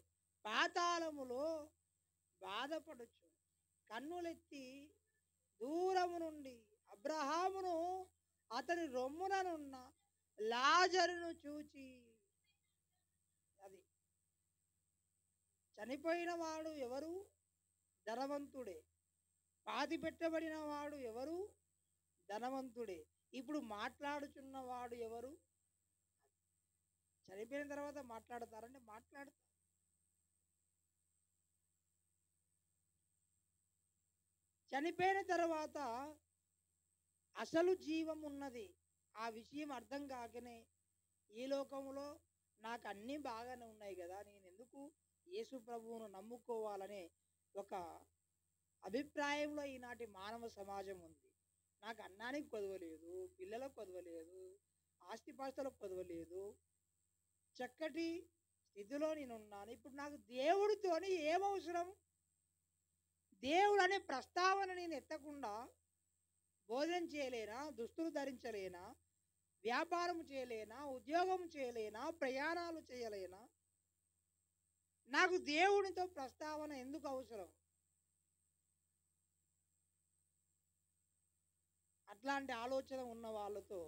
పాతాళములో బాధపడచ్చు కన్నులెత్తి దూరము నుండి అబ్రహామును అతని రొమ్ముననున్న లాజరును చూచి, అది చనిపోయిన వాడు ఎవరు, ధనవంతుడే. పాతి పెట్టబడిన వాడు ఎవరు, ధనవంతుడే. ఇప్పుడు మాట్లాడుచున్నవాడు ఎవరు? చనిపోయిన తర్వాత మాట్లాడతారంటే మాట్లాడతారు. చనిపోయిన తర్వాత అసలు జీవం ఉన్నది. ఆ విషయం అర్థం కాకనే ఈ లోకంలో నాకు అన్నీ బాగానే ఉన్నాయి కదా, నేను ఎందుకు యేసు ప్రభువును నమ్ముకోవాలనే ఒక అభిప్రాయంలో ఈనాటి మానవ సమాజం ఉంది. నాకు అన్నానికి కొదవలేదు, పిల్లలకు కొదవలేదు, ఆస్తిపాస్తులకు కొదవలేదు, చక్కటి స్థితిలో నేను ఉన్నాను. ఇప్పుడు నాకు దేవుడితోని ఏమవసరం? దేవుడు అనే ప్రస్తావన నేను ఎత్తకుండా భోజనం చేయలేనా, దుస్తులు ధరించలేనా, వ్యాపారం చేయలేనా, ఉద్యోగం చేయలేనా, ప్రయాణాలు చేయలేనా? నాకు దేవునితో ప్రస్తావన ఎందుకు అవసరం? అట్లాంటి ఆలోచన ఉన్న వాళ్ళతో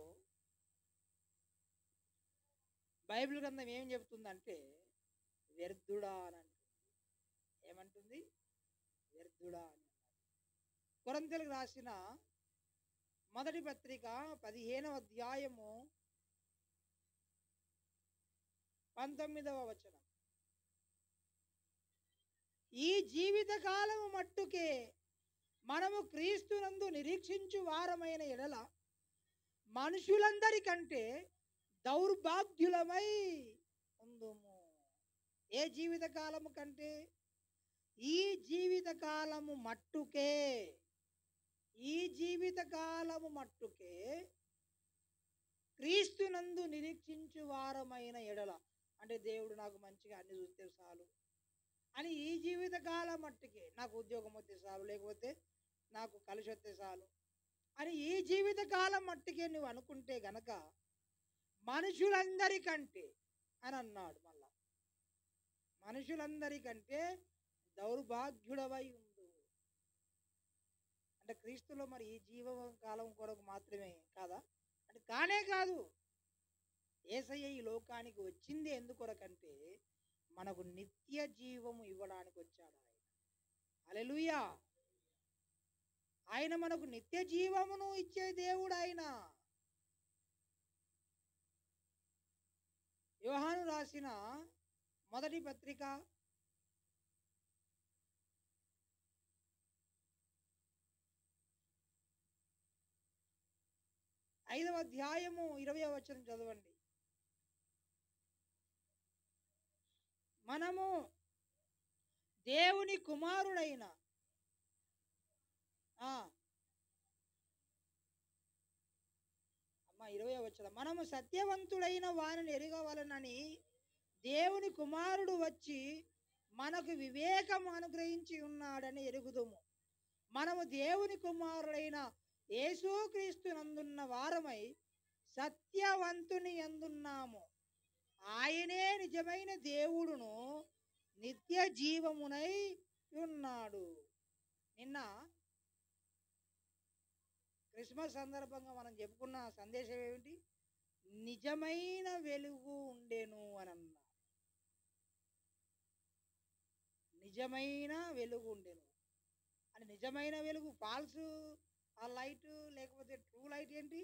బైబిల్ గ్రంథం ఏం చెప్తుందంటే వ్యర్థుడా అని అంటుంది. ఏమంటుంది? వ్యర్థుడా అని. కొరింథీయులకు రాసిన మొదటి పత్రిక 15వ అధ్యాయము 19వ వచనం. ఈ జీవిత కాలము మట్టుకే మనము క్రీస్తునందు నిరీక్షించు వారమైన ఎడల మనుషులందరికంటే దౌర్భాగ్యులమై ఉందుము. ఏ జీవిత కాలము కంటే? ఈ జీవిత కాలము మట్టుకే, ఈ జీవిత కాలము మట్టుకే క్రీస్తునందు నిరీక్షించు వారమైన ఎడల, అంటే దేవుడు నాకు మంచిగా అన్ని చూస్తే చాలు అని, ఈ జీవిత కాలం మట్టుకే నాకు ఉద్యోగం వస్తే చాలు, లేకపోతే నాకు కలిసి వస్తే చాలు అని ఈ జీవిత కాలం మట్టుకే నువ్వు అనుకుంటే గనక మనుషులందరికంటే అని అన్నాడు. మళ్ళా మనుషులందరికంటే దౌర్భాగ్యుడవై ఉండు. అంటే క్రీస్తులో మరి ఈ జీవకాలం కొరకు మాత్రమే కాదా? అంటే కానే కాదు. యేసయ్య ఈ లోకానికి వచ్చింది ఎందుకొరకంటే మనకు నిత్య జీవము ఇవ్వడానికి వచ్చాడు ఆయన. హల్లెలూయా. ఆయన మనకు నిత్య జీవమును ఇచ్చే దేవుడు ఆయన. యోహాను రాసిన మొదటి పత్రిక 5వ అధ్యాయము 20వ వచనం చదవండి. మనము దేవుని కుమారుడైన అమ్మ 20వ వచనం, మనము సత్యవంతుడైన వారిని ఎరగవలనని దేవుని కుమారుడు వచ్చి మనకు వివేకం అనుగ్రహించి ఉన్నాడని ఎరుగుదుము. మనము దేవుని కుమారుడైన యేసుక్రీస్తు నందున్న వారమై సత్యవంతుని యందున్నాము. ఆయనే నిజమైన దేవుడును నిత్య జీవమునై ఉన్నాడు. నిన్న క్రిస్మస్ సందర్భంగా మనం చెప్పుకున్న సందేశం ఏమిటి? నిజమైన వెలుగు ఉండెను అని అన్నా. నిజమైన వెలుగు ఉండెను అని. నిజమైన వెలుగు ఫాల్స్ ఆ లైట్ లేకపోతే ట్రూ లైట్ ఏంటి?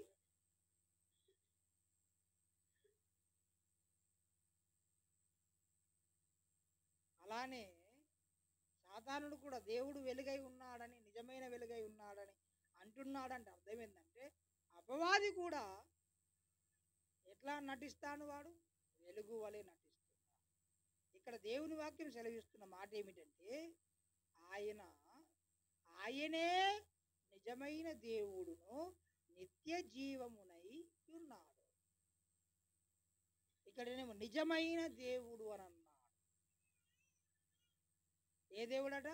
అలానే సాతానుడు కూడా దేవుడు వెలుగై ఉన్నాడని, నిజమైన వెలుగై ఉన్నాడని అంటున్నాడంటే అర్థం ఏంటంటే అపవాది కూడా ఎట్లా నటిస్తాను? వాడు వెలుగు వలె నటిస్తున్నాడు. ఇక్కడ దేవుని వాక్యం సెలవిస్తున్న మాట ఏమిటంటే ఆయనే నిజమైన దేవుడును నిత్య జీవమునై ఉన్నాడు. ఇక్కడనేమో నిజమైన దేవుడు అని అన్నాడు. ఏ దేవుడట?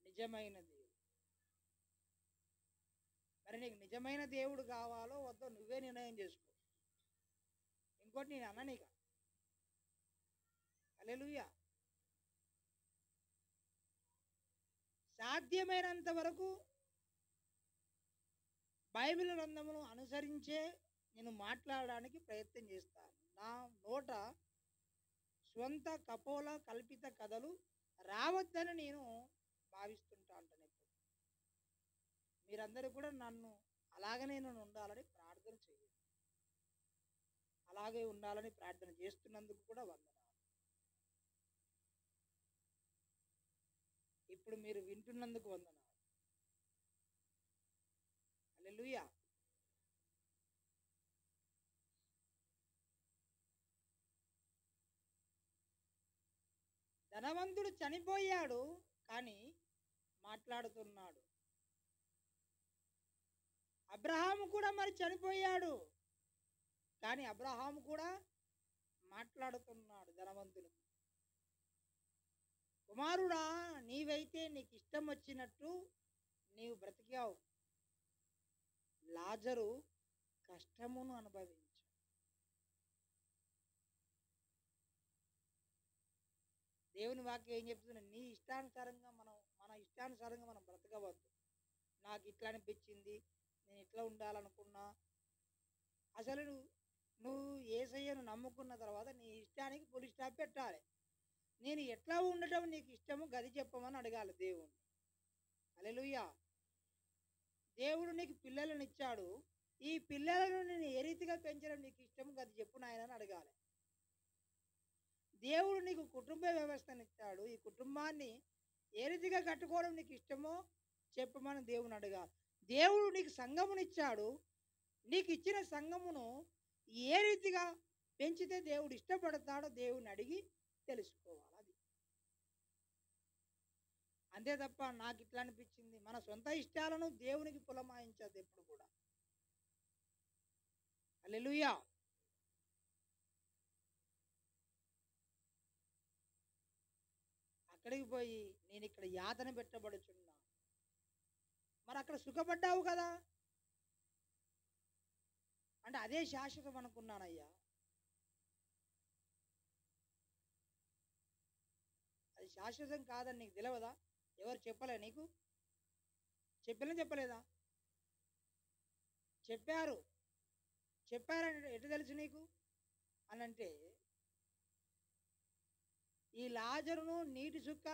నిజమైన దేవుడు. మరి నీకు నిజమైన దేవుడు కావాలో వద్దో నువ్వే నిర్ణయం చేసుకో. ఇంకోటి నేను అన్ననిక. హల్లెలూయా. సాధ్యమైనంత వరకు బైబిల్ గ్రంథమును అనుసరించే నేను మాట్లాడడానికి ప్రయత్నం చేస్తాను. నా నోట స్వంత కపోల కల్పిత కథలు రావద్దని నేను భావిస్తుంటా అంటాను. ఎప్పుడు మీరందరూ కూడా నన్ను అలాగనే నేను ఉండాలని ప్రార్థన చేయండి. అలాగే ఉండాలని ప్రార్థన చేస్తున్నందుకు కూడా వందనాలు. ఇప్పుడు మీరు వింటున్నందుకు వందనాలు. హల్లెలూయా. ధనవంతుడు చనిపోయాడు కానీ మాట్లాడుతున్నాడు. అబ్రహాము కూడా మరి చనిపోయాడు కానీ అబ్రహాము కూడా మాట్లాడుతున్నాడు ధనవంతుడు. కుమారుడా, నీవైతే నీకు ఇష్టం వచ్చినట్టు నీవు బ్రతికావు. లాజరు కష్టమును అనుభవించాడు. దేవుని వాక్యం ఏం చెప్తుంది? నీ ఇష్టానుసారంగా మన ఇష్టానుసారంగా మనం బ్రతకవద్దు. నాకు ఇట్లా అనిపించింది, నేను ఇట్లా ఉండాలనుకున్నా. అసలు నువ్వు యేసయ్యను నమ్ముకున్న తర్వాత నీ ఇష్టానికి ఫుల్ స్టాప్ పెట్టాలి. నేను ఎట్లా ఉండటం నీకు ఇష్టము గది చెప్పమని అడగాలి దేవుణ్ణి. హల్లెలూయా. దేవుడు నీకు పిల్లలను ఇచ్చాడు, ఈ పిల్లలను నేను ఏ రీతిగా పెంచడం నీకు ఇష్టము గది చెప్పు నాయన అని అడగాలి. దేవుడు నీకు కుటుంబ వ్యవస్థను ఇచ్చాడు, ఈ కుటుంబాన్ని ఏ రీతిగా కట్టుకోవడం నీకు ఇష్టమో చెప్పమని దేవుని అడగాలి. దేవుడు నీకు సంఘమునిచ్చాడు, నీకు ఇచ్చిన సంఘమును ఏ రీతిగా పెంచితే దేవుడు ఇష్టపడతాడో దేవుని అడిగి తెలుసుకోవాలి. అది అంతే తప్ప నాకు ఇట్లా అనిపించింది, మన సొంత ఇష్టాలను దేవునికి పులమాయించదు ఎప్పుడు కూడా. హల్లెలూయా. అక్కడికి పోయి నేను ఇక్కడ యాతన పెట్టబడుచున్నా, మరి అక్కడ సుఖపడ్డావు కదా అంటే అదే శాశ్వతం అనుకున్నానయ్యా. అది శాశ్వతం కాదని నీకు తెలియదా? ఎవరు చెప్పలే నీకు? చెప్పలేదా? చెప్పారని ఎటు తెలుసు నీకు అని అంటే, ఈ లాజరును నీటి చుక్క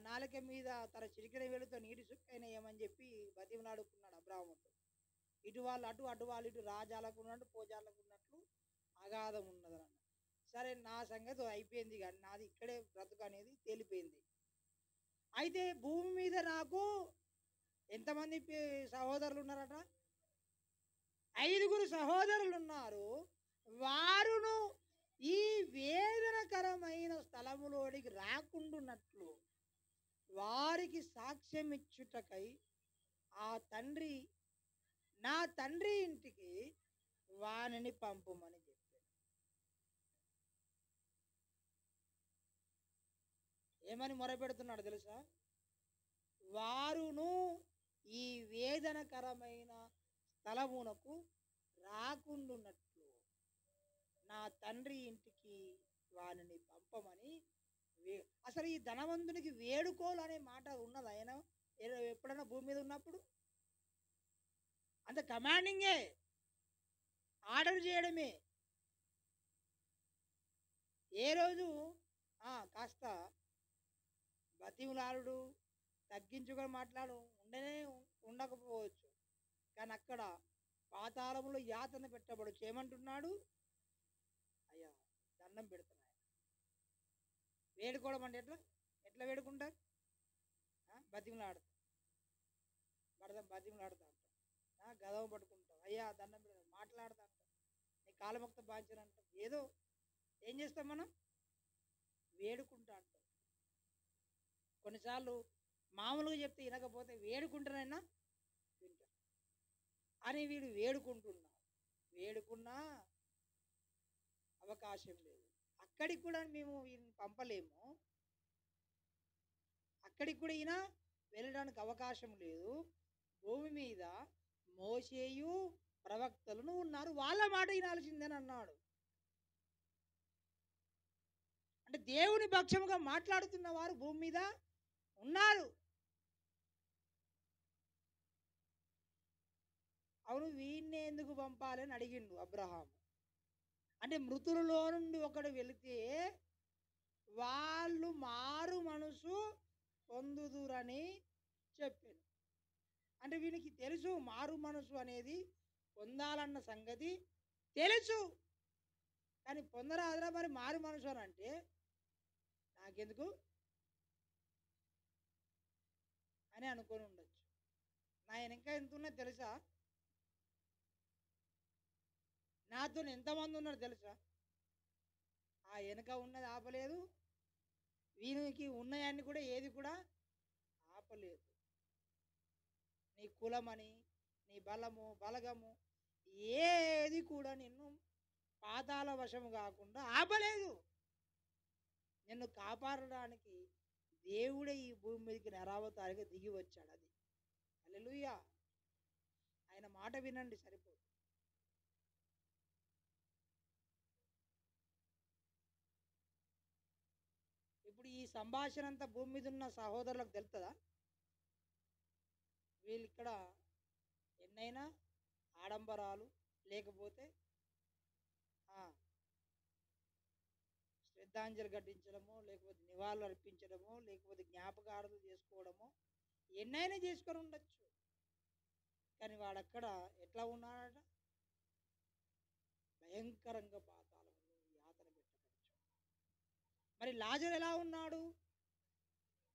నాలుక మీద తన చిరికిన వేలుతో నీటి చుక్క అయినాయేమని చెప్పి బతిమలాడుకున్నాడు అబ్రాహాముతో. ఇటు వాళ్ళు అటు వాళ్ళు ఇటు రాజాలకు ఉన్నట్టు పోజాలకు ఉన్నట్లు అగాధం ఉన్నది అన్న. సరే, నా సంగతి అయిపోయింది, కానీ నాది ఇక్కడే బ్రతుకు అనేది తేలిపోయింది. అయితే భూమి మీద నాకు ఎంతమంది సహోదరులు ఉన్నారట? 5 సహోదరులు ఉన్నారు. వారును ఈ వేదనకరమైన స్థలములోనికి రాకుండున్నట్లు వారికి సాక్ష్యం ఇచ్చుటకై నా తండ్రి ఇంటికి వానిని పంపుమని చెప్పాడు. ఏమని మొరపెడుతున్నాడు తెలుసా? వారును ఈ వేదనకరమైన స్థలమునకు రాకుండున్నట్లు నా తండ్రి ఇంటికి వానిని పంపమని. అసలు ఈ ధనవంతునికి వేడుకోలు అనే మాట ఉన్నది ఆయన ఎప్పుడైనా భూమి మీద ఉన్నప్పుడు? అంత కమాండింగే, ఆర్డర్ చేయడమే. ఏ రోజు కాస్త బతిమలాడు తగ్గించుకొని మాట్లాడు ఉండకపోవచ్చు, కానీ అక్కడ పాతాళములో యాతన పెట్టబడచ్చు. ఏమంటున్నాడు? అయ్యా దండం పెడుతున్నాయి. వేడుకోవడం అంటే ఎట్లా వేడుకుంటారు? బతిమలాడతాం, బతిమలాడుతా అంటాం, గదవ పట్టుకుంటాం, అయ్యా దండం పెడతాం, మాట్లాడుతా అంటాం, నీ కాలముక్త బాధ్యత అంటాం. ఏదో ఏం చేస్తాం మనం? వేడుకుంటా అంటాం. కొన్నిసార్లు మామూలుగా చెప్తే వినకపోతే వేడుకుంటానైనా వింటాం అని వీడు వేడుకున్నా అవకాశం లేదు. అక్కడికి కూడా మేము వీరిని పంపలేము, అక్కడికి కూడా ఈయన వెళ్ళడానికి అవకాశం లేదు. భూమి మీద మోషేయు ప్రవక్తలను ఉన్నారు, వాళ్ళ మాట వినాల్సిందని అన్నాడు. అంటే దేవుని పక్షముగా మాట్లాడుతున్న వారు భూమి మీద ఉన్నారు. అవును, వీడిని ఎందుకు పంపాలని అడిగిండు అబ్రహాము. అంటే మృతులలో నుండి ఒకడు వెళితే వాళ్ళు మారు మనసు పొందుదురని చెప్పాను. అంటే వీనికి తెలుసు మారు మనసు అనేది పొందాలన్న సంగతి తెలుసు, కానీ పొందరాదురా మరి మారు మనసు అని అంటే నాకెందుకు అని అనుకొని ఉండొచ్చు. నా వెనక ఎంత ఉన్నది తెలుసా? నాతో ఎంతమంది ఉన్నారు తెలుసా? ఆ వెనక ఉన్నది ఆపలేదు, వీనికి ఉన్నాయన్ని కూడా ఏది కూడా ఆపలేదు. నీ కులమని, నీ బలగము ఏది కూడా నిన్ను పాతాళ వశము కాకుండా ఆపలేదు. నిన్ను కాపాడడానికి దేవుడే ఈ భూమి మీదకి నరావతారిగా దిగి వచ్చాడు. అది హల్లెలూయా. ఆయన మాట వినండి, సరిపోదు. ఇప్పుడు ఈ సంభాషణ అంతా భూమి మీద ఉన్న సహోదరులకు తెలుస్తుందా? వీళ్ళు ఇక్కడ ఎన్నైనా ఆడంబరాలు, లేకపోతే శ్రద్ధాంజలి ఘటించడమో, లేకపోతే నివాళులు అర్పించడమో, లేకపోతే జ్ఞాపకార్థం చేసుకోవడమో ఎన్నైనా చేసుకొని ఉండొచ్చు. కానీ వాడక్కడ ఎట్లా ఉన్నాడట? భయంకరంగా పాతాళంలో యాతన పెట్టబడుచు. మరి లాజరు ఎలా ఉన్నాడు?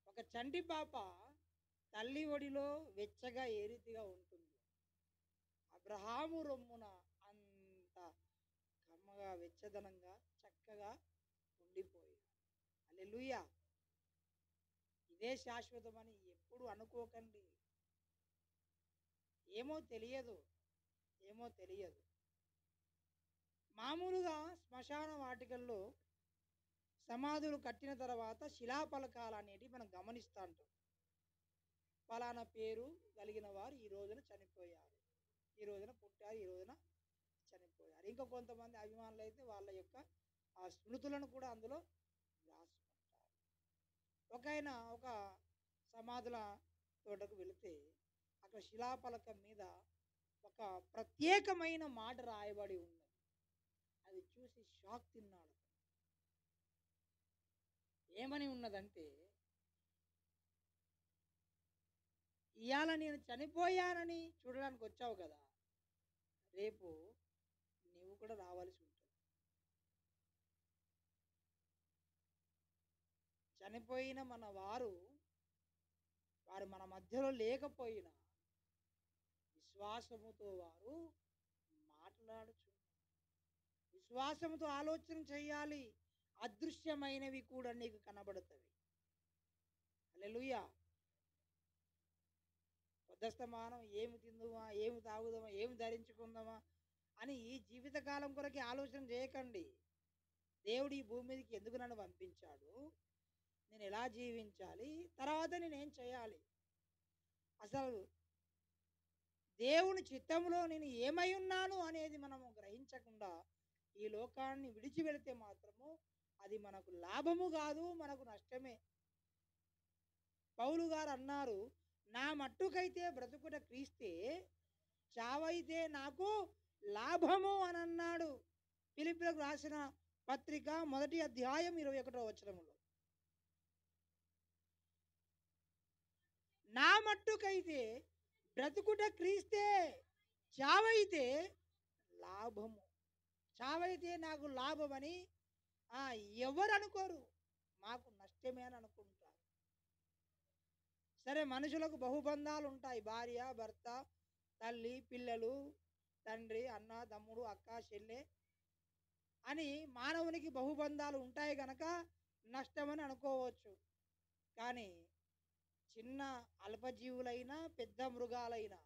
ఒక చంటి పాప తల్లి ఒడిలో వెచ్చగా ఏ రీతిగా ఉంటుంది, అబ్రహాము రొమ్మున అంత కమ్మగా, వెచ్చదనంగా, చక్కగా ఉండిపోయాడు. హల్లెలూయా. ఇదే శాశ్వతమని ఎప్పుడు అనుకోకండి. ఏమో తెలియదు, ఏమో తెలియదు. మామూలుగా శ్మశాన వాటికల్లో సమాధులు కట్టిన తర్వాత శిలాఫలకాలు అనేటివి మనం గమనిస్తూ ఉంటాం. ఫలానా పేరు కలిగిన వారు ఈ రోజున చనిపోయారు, ఈ రోజున పుట్టారు, ఈ రోజున చనిపోయారు. ఇంకా కొంతమంది అభిమానులు అయితే వాళ్ళ యొక్క ఆ స్మృతులను కూడా అందులో రాసుకుంటారు. ఒక సమాధుల తోటకు వెళితే అక్కడ శిలాఫలకం మీద ఒక ప్రత్యేకమైన మాట రాయబడి ఉన్నది. అది చూసి షాక్ తిన్నాడు. ఏమని ఉన్నదంటే, ఇవాళ నేను చనిపోయానని చూడడానికి వచ్చావు కదా, రేపు నీవు కూడా రావాల్సి ఉంటుంది. చనిపోయిన మన వారు మన మధ్యలో లేకపోయినా విశ్వాసముతో వారు మాట్లాడుచున్నారు. విశ్వాసముతో ఆలోచన చేయాలి. అదృశ్యమైనవి కూడా నీకు కనబడుతుంది. హల్లెలూయా. పొద్దస్తమానం ఏమి తిందుమా, ఏమి తాగుదామా, ఏమి ధరించుకుందామా అని ఈ జీవితకాలం కొరకే ఆలోచన చేయకండి. దేవుడు ఈ భూమి మీదకి ఎందుకు నన్ను పంపించాడు, నేను ఎలా జీవించాలి, తర్వాత నేనేం చేయాలి, అసలు దేవుని చిత్తంలో నేను ఏమై ఉన్నాను అనేది మనము గ్రహించకుండా ఈ లోకాన్ని విడిచి వెళితే మాత్రము అది మనకు లాభము కాదు, మనకు నష్టమే. పౌలు గారు అన్నారు, నా మట్టుకైతే బ్రతుకుట క్రీస్తే, చావైతే నాకు లాభము అని అన్నాడు. ఫిలిప్పీయులకు రాసిన పత్రిక 1వ అధ్యాయం 21వ వచనములో. నా మట్టుకైతే బ్రతుకుట క్రీస్తే, చావైతే లాభము. చావైతే నాకు లాభమని ఎవరు అనుకోరు, మాకు నష్టమే అని అనుకుంటారు. సరే, మనుషులకు బహుబంధాలు ఉంటాయి. భార్య, భర్త, తల్లి, పిల్లలు, తండ్రి, అన్న, తమ్ముడు, అక్క, చెల్లె అని మానవునికి బహుబంధాలు ఉంటాయి కనుక నష్టమని అనుకోవచ్చు. కానీ చిన్న అల్పజీవులైనా పెద్ద మృగాలైనా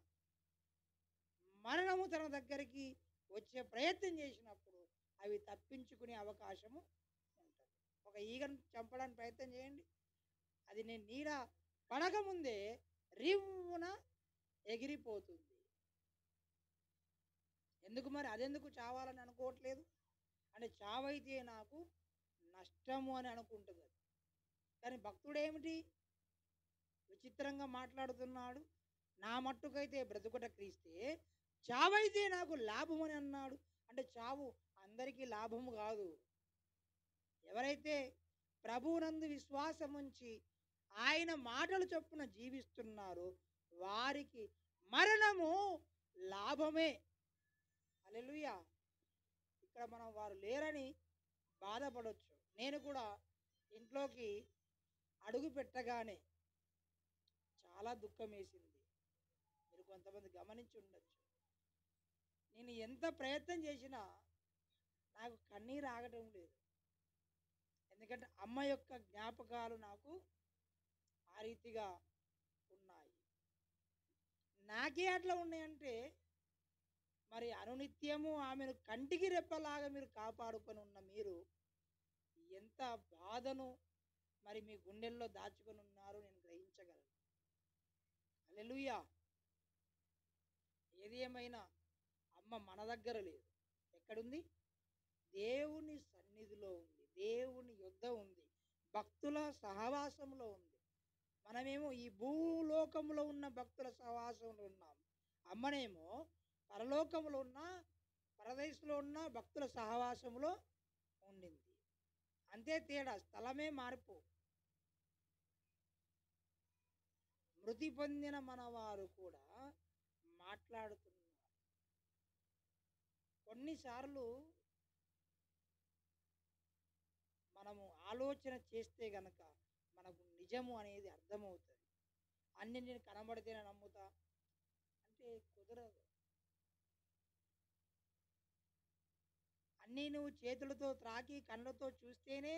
మరణము తన దగ్గరికి వచ్చే ప్రయత్నం చేసినప్పుడు అవి తప్పించుకునే అవకాశము ఉంటుంది. ఒక ఈగను చంపడానికి ప్రయత్నం చేయండి, అది నేను నీడ పడకముందే రివ్వున ఎగిరిపోతుంది. ఎందుకు మరి అదెందుకు చావాలని అనుకోవట్లేదు అంటే, చావైతే నాకు నష్టము అని అనుకుంటుంది. కానీ భక్తుడు ఏమిటి విచిత్రంగా మాట్లాడుతున్నాడు, నా మట్టుకైతే బ్రతుకుట క్రీస్తే, చావైతే నాకు లాభం అని అన్నాడు. అంటే చావు అందరికీ లాభము కాదు. ఎవరైతే ప్రభువునందు విశ్వాసం ఉంచి ఆయన మాటలు చొప్పున జీవిస్తున్నారో వారికి మరణము లాభమే. హల్లెలూయా. ఇక్కడ మనం వారు లేరని బాధపడవచ్చు. నేను కూడా ఇంట్లోకి అడుగు పెట్టగానే చాలా దుఃఖం వేసింది. మీరు కొంతమంది గమనించి ఉండొచ్చు. నేను ఎంత ప్రయత్నం చేసినా నాకు కన్నీరు ఆగటం లేదు. ఎందుకంటే అమ్మ యొక్క జ్ఞాపకాలు నాకు ఆ రీతిగా ఉన్నాయి. నాకే అట్లా ఉన్నాయంటే మరి అనునిత్యము ఆమెను కంటికి రెప్పలాగా మీరు కాపాడుకొని ఉన్న మీరు ఎంత బాధను మరి మీ గుండెల్లో దాచుకొని ఉన్నారో నేను గ్రహించగలను. హల్లెలూయా. ప్రియమైన అమ్మ మన దగ్గర లేదు. ఎక్కడుంది? దేవుని సన్నిధిలో ఉంది, దేవుని యొద్ద ఉంది, భక్తుల సహవాసంలో ఉంది. మనమేమో ఈ భూలోకంలో ఉన్న భక్తుల సహవాసంలో ఉన్నాం. అమ్మనేమో పరలోకంలో ఉన్న పరదేశంలో ఉన్న భక్తుల సహవాసంలో ఉండింది. అంతే తేడా, స్థలమే మార్పు. మృతి పొందిన మన వారు కూడా మాట్లాడుతున్నారు. కొన్నిసార్లు మనము ఆలోచన చేస్తే గనక మనకు నిజము అనేది అర్థమవుతుంది. అన్ని నేను కనబడితేనే నమ్ముతా అంటే కుదరదు. అన్నీ నువ్వు చేతులతో త్రాకి కళ్ళతో చూస్తేనే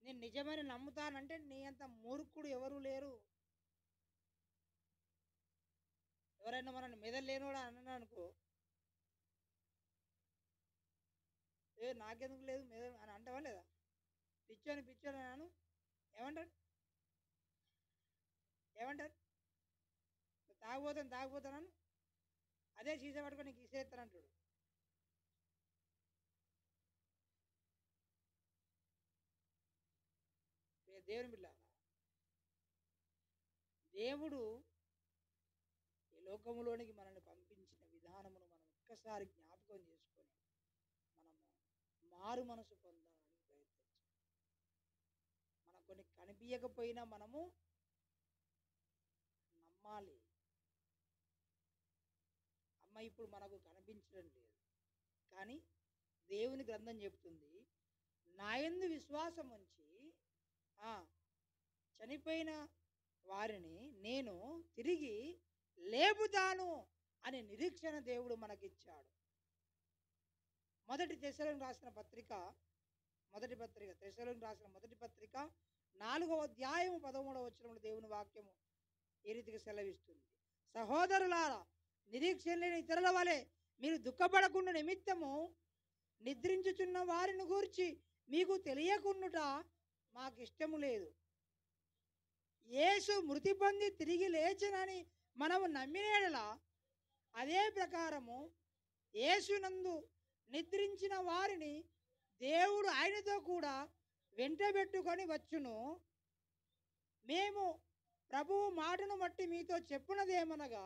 నేను నిజమని నమ్ముతానంటే నీ అంత మూర్ఖుడు ఎవరు లేరు. ఎవరైనా మనల్ని మెదలు లేనోడా అన్నాడు అనుకో, నాకెందుకు లేదు మెదడు అని అంటావా లేదా? పిచ్చోని అన్నాను ఏమంటారు? తాగిపోతాను అదే సీసా పట్టుకొని నీకు ఇసేస్తానంటాడు. దేవుని బిడ్డలారా, దేవుడు ఈ లోకములోనికి మనల్ని పంపించిన విధానమును మనం ఒక్కసారి జ్ఞాపకం చేసుకొని మనము మారు మనసు పొందడానికి ప్రయత్నించాలి. మనకు కొన్ని కనిపించకపోయినా మనము నమ్మాలి. అమ్మ ఇప్పుడు మనకు కనిపించడం లేదు, కానీ దేవుని గ్రంథం చెప్తుంది, నా యందు విశ్వాసం ఉంచి చనిపోయిన వారిని నేను తిరిగి లేపుతాను అనే నిరీక్షణ దేవుడు మనకిచ్చాడు. తెస్సలోనికీయులకు రాసిన మొదటి పత్రిక 4వ అధ్యాయం 13వ వచనంలో దేవుని వాక్యము ఈ రీతిగా సెలవిస్తుంది, సహోదరులారా, నిరీక్షణ లేని ఇతరుల వలె మీరు దుఃఖపడకుండా నిమిత్తము నిద్రించుచున్న వారిని గూర్చి మీకు తెలియకుండుట మాకు ఇష్టము లేదు. యేసు మృతి పొంది తిరిగి లేచనని మనము నమ్మినేలా అదే ప్రకారము యేసునందు నిద్రించిన వారిని దేవుడు ఆయనతో కూడా వెంటబెట్టుకొని వచ్చును. మేము ప్రభువు మాటను బట్టి మీతో చెప్పున్నదేమనగా,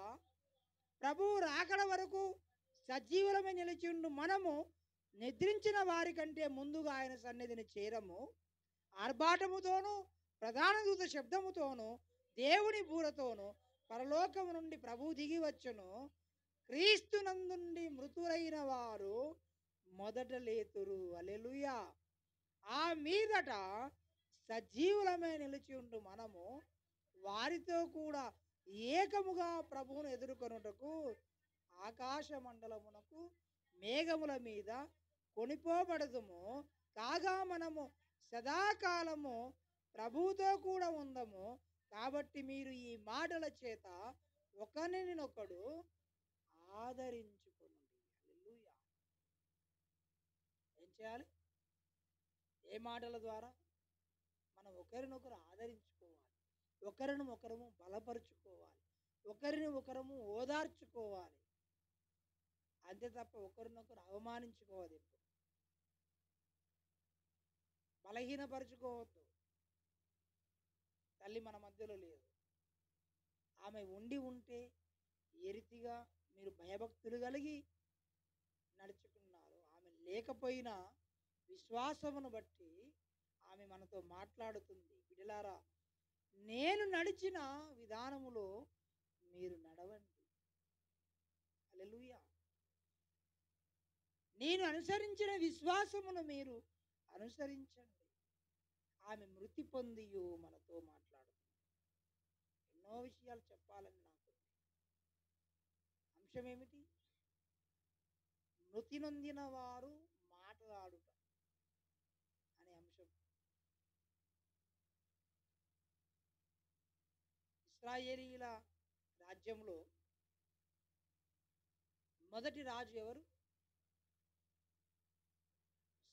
ప్రభువు రాకడ వరకు సజీవులమై నిలిచి ఉండు మనము నిద్రించిన వారి కంటే ముందుగా ఆయన సన్నిధిని చేరము. ఆర్భాటముతోనూ ప్రధాన దూత శబ్దముతోనూ దేవుని బూరతోనూ పరలోకము నుండి ప్రభువు దిగి వచ్చును. క్రీస్తునందుండి మృతులైన వారు మొదట లేతురు. హల్లెలూయా. ఆ మీదట సజీవులమై నిలిచి ఉండు మనము వారితో కూడా ఏకముగా ప్రభువును ఎదుర్కొనుటకు ఆకాశ మండలమునకు మేఘముల మీద కొనిపోబడదుము. కాగా మనము సదాకాలము ప్రభువుతో కూడా ఉందము. కాబట్టి మీరు ఈ మాటల చేత ఒకరినొకడు ఆదరించుకోండి. హల్లెలూయా. ఏం చేయాలి? ఏ మాటల ద్వారా? మనం ఒకరినొకరు ఆదరించుకోవాలి, ఒకరినొకరము బలపరుచుకోవాలి, ఒకరినొకరము ఓదార్చుకోవాలి. అంతే తప్ప ఒకరినొకరు అవమానించుకోవద్దు, బలహీనపరుచుకోవద్దు. తల్లి మన మధ్యలో లేదు, ఆమె ఉంటే ఏ రీతిగా మీరు భయభక్తులు కలిగి నడుచుకున్నారు. ఆమె లేకపోయినా విశ్వాసమును బట్టి ఆమె మనతో మాట్లాడుతుంది. బిడ్డలారా, నేను నడిచిన విధానములో మీరు నడవండి. హల్లెలూయా. నేను అనుసరించిన విశ్వాసమును మీరు అనుసరించండి. ఆమె మృతి పొందియు మనతో మాట్లాడుతుంది. ఎన్నో విషయాలు చెప్పాలని నాకు. అంశం ఏమిటి? మృతి నొందిన వారు మాట్లాడుట అనే అంశం. ఇశ్రాయేలీయుల రాజ్యంలో మొదటి రాజు ఎవరు?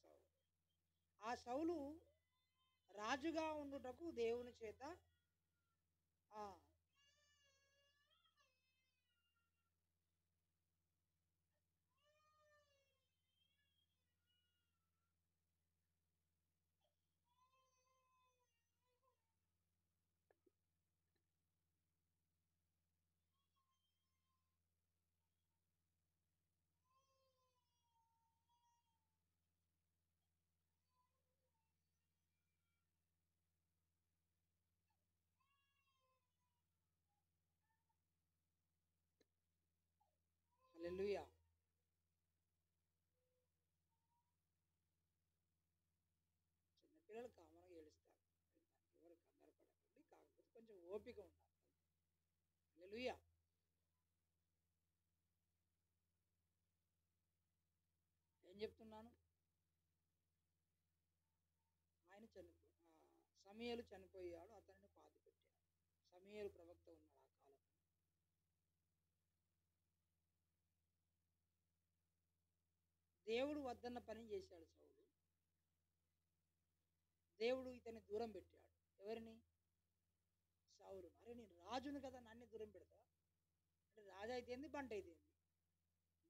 సౌలు. ఆ సౌలు రాజుగా ఉండుటకు దేవుని చేత హల్లెలూయా. చిన్నపిల్లలు కామన్గా ఏడుస్తారు, ఎవరు కంగారు పడకండి, కాకపోతే కొంచెం ఓపిక ఉండాలి. హల్లెలూయా. ఏం చెప్తున్నాను? ఆయన సమూయేలు చనిపోయాడు, అతనిని పాతిపెట్టాడు. సమూయేలు ప్రవక్త ఉన్నాడు ఆ కాలంలో. దేవుడు వద్దన్న పని చేశాడు సౌలు. దేవుడు ఇతన్ని దూరం పెట్టాడు. ఎవరిని? సౌలు. అరే నేను రాజును కదా, నన్ను దూరం పెడతా అంటే రాజు అయితే ఏంది, బంట అయితే ఏంది?